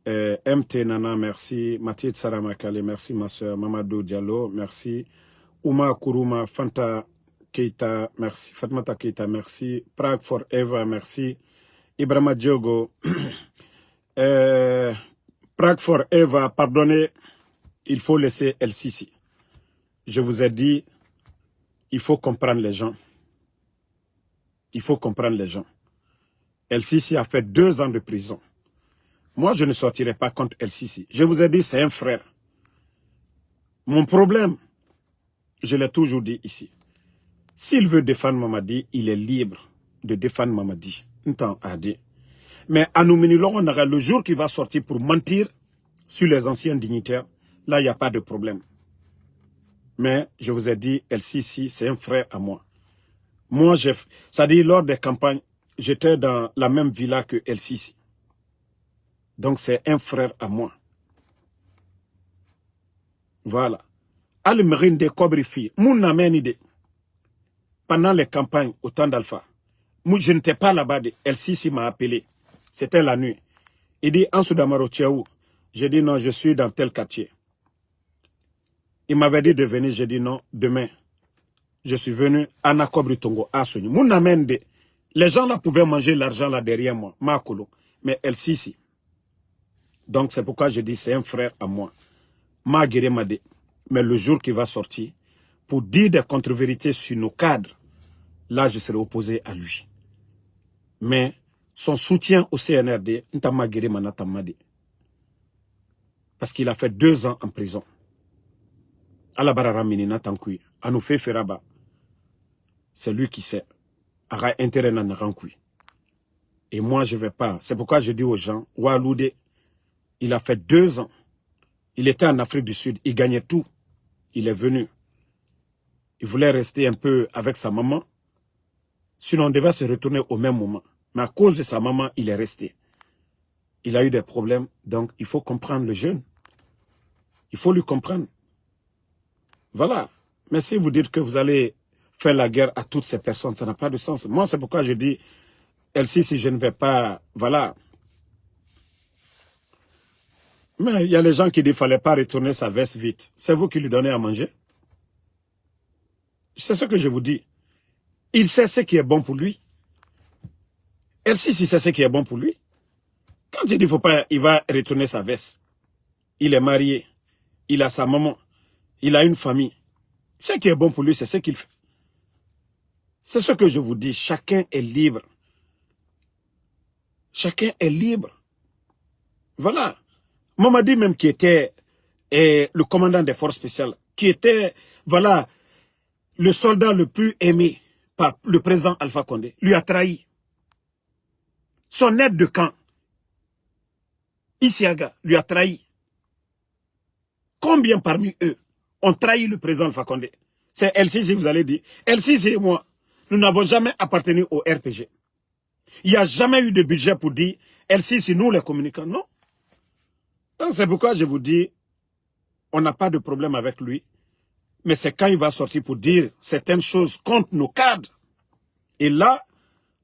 MT Nana, merci. Mathieu Tsaramakale, merci ma soeur. Mamadou Diallo, merci. Ouma Kuruma, Fanta Keita, merci. Fatmata Keita, merci. Prague Forever, merci. Ibrahima Diogo, Prague Forever, pardonnez, il faut laisser El Sisi. Je vous ai dit, il faut comprendre les gens. Il faut comprendre les gens. El Sisi a fait 2 ans de prison. Moi, je ne sortirai pas contre El Sisi. Je vous ai dit, c'est un frère. Mon problème, je l'ai toujours dit ici. S'il veut défendre Mamadi, il est libre de défendre Mamadi. Mais à nous, le jour qu'il va sortir pour mentir sur les anciens dignitaires, là, il n'y a pas de problème. Mais je vous ai dit, El Sisi, c'est un frère à moi. Moi, ça dit, lors des campagnes, j'étais dans la même villa que El Sisi. Donc, c'est un frère à moi. Voilà. Al-Marine de Kobrifi, mon idée. Pendant les campagnes au temps d'Alpha, je n'étais pas là-bas. El Sisi m'a appelé. C'était la nuit. Il dit, en Soudamaro, tu es où? J'ai dit, non, je suis dans tel quartier. Il m'avait dit de venir. J'ai dit, non, demain. Je suis venu à Nakobri Tongo, à Soni. Les gens là pouvaient manger l'argent là derrière moi, Makolo. Mais El Sisi. Donc c'est pourquoi je dis c'est un frère à moi. Magere Made. Mais le jour qu'il va sortir, pour dire des contre-vérités sur nos cadres, là je serai opposé à lui. Mais son soutien au CNRD, Ntamagere Manatamade. Parce qu'il a fait 2 ans en prison. À la Bararamini Natankui, à nous fait Feraba. C'est lui qui sait. Ara intérêt na Narankui. Et moi, je ne vais pas. C'est pourquoi je dis aux gens, Waloude, il a fait 2 ans. Il était en Afrique du Sud. Il gagnait tout. Il est venu. Il voulait rester un peu avec sa maman. Sinon, on devait se retourner au même moment. Mais à cause de sa maman, il est resté. il a eu des problèmes. Donc, il faut comprendre le jeune. Il faut lui comprendre. Voilà. Mais si vous dites que vous allez faire la guerre à toutes ces personnes, ça n'a pas de sens. Moi, c'est pourquoi je dis, si je ne vais pas... Voilà. Mais il y a les gens qui disent qu'il ne fallait pas retourner sa veste vite. C'est vous qui lui donnez à manger. C'est ce que je vous dis. Il sait ce qui est bon pour lui. Il sait ce qui est bon pour lui. Quand il dit faut pas, il va retourner sa veste. Il est marié. Il a sa maman. Il a une famille. Ce qui est bon pour lui, c'est ce qu'il fait. C'est ce que je vous dis. Chacun est libre. Chacun est libre. Voilà. Mamadi même qui était le commandant des forces spéciales, qui était, voilà, le soldat le plus aimé par le président Alpha Condé, lui a trahi. Son aide de camp, Isiaga, lui a trahi. Combien parmi eux ont trahi le président Alpha Condé? C'est El-Sisi, vous allez dire. El-Sisi et moi, nous n'avons jamais appartenu au RPG. Il n'y a jamais eu de budget pour dire El-Sisi, nous les communicants. Non. C'est pourquoi je vous dis, on n'a pas de problème avec lui. Mais c'est quand il va sortir pour dire certaines choses contre nos cadres. Et là,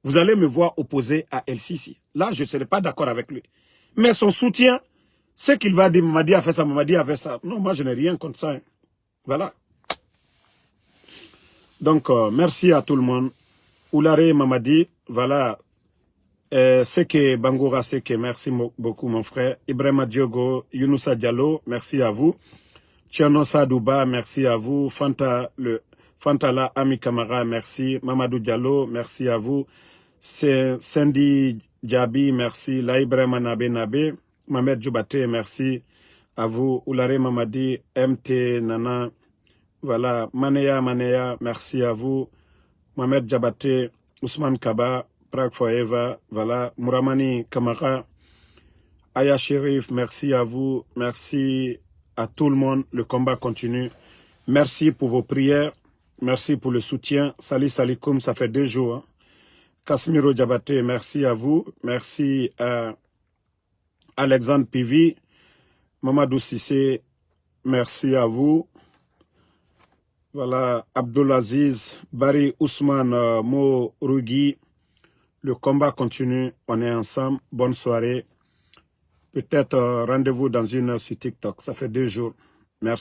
vous allez me voir opposé à El-Sisi. Là, je ne serai pas d'accord avec lui. Mais son soutien, ce qu'il va dire, Mamadi a fait ça, Mamadi a fait ça. Non, moi, je n'ai rien contre ça. Hein. Voilà. Donc, merci à tout le monde. Oulare Mamadi, voilà. Seke Bangoura Seke, merci beaucoup, mon frère. Ibrahima Diogo, Younoussa Diallo, merci à vous. Tcherno Sadouba, merci à vous. Fantala Ami Kamara, merci. Mamadou Diallo, merci à vous. Sandy Djabi, merci. Laïbrahima Nabe Nabe. Mamed Djoubate, merci à vous. Oulare Mamadi, MT Nana, voilà. Maneya, merci à vous. Mohamed Djabate, Ousmane Kaba, Prague Forever, voilà. Mouramani Kamara, Aya Sherif, merci à vous. Merci à tout le monde. Le combat continue. Merci pour vos prières. Merci pour le soutien. Salut Salikoum, ça fait 2 jours. Hein. Kasmiro Djabate, merci à vous. Merci à Alexandre Pivi. Mamadou Sissé, merci à vous. Voilà, Abdulaziz, Barry Ousmane, Mo Rugui. Le combat continue. On est ensemble. Bonne soirée. Peut-être rendez-vous dans 1 heure sur TikTok. Ça fait 2 jours. Merci.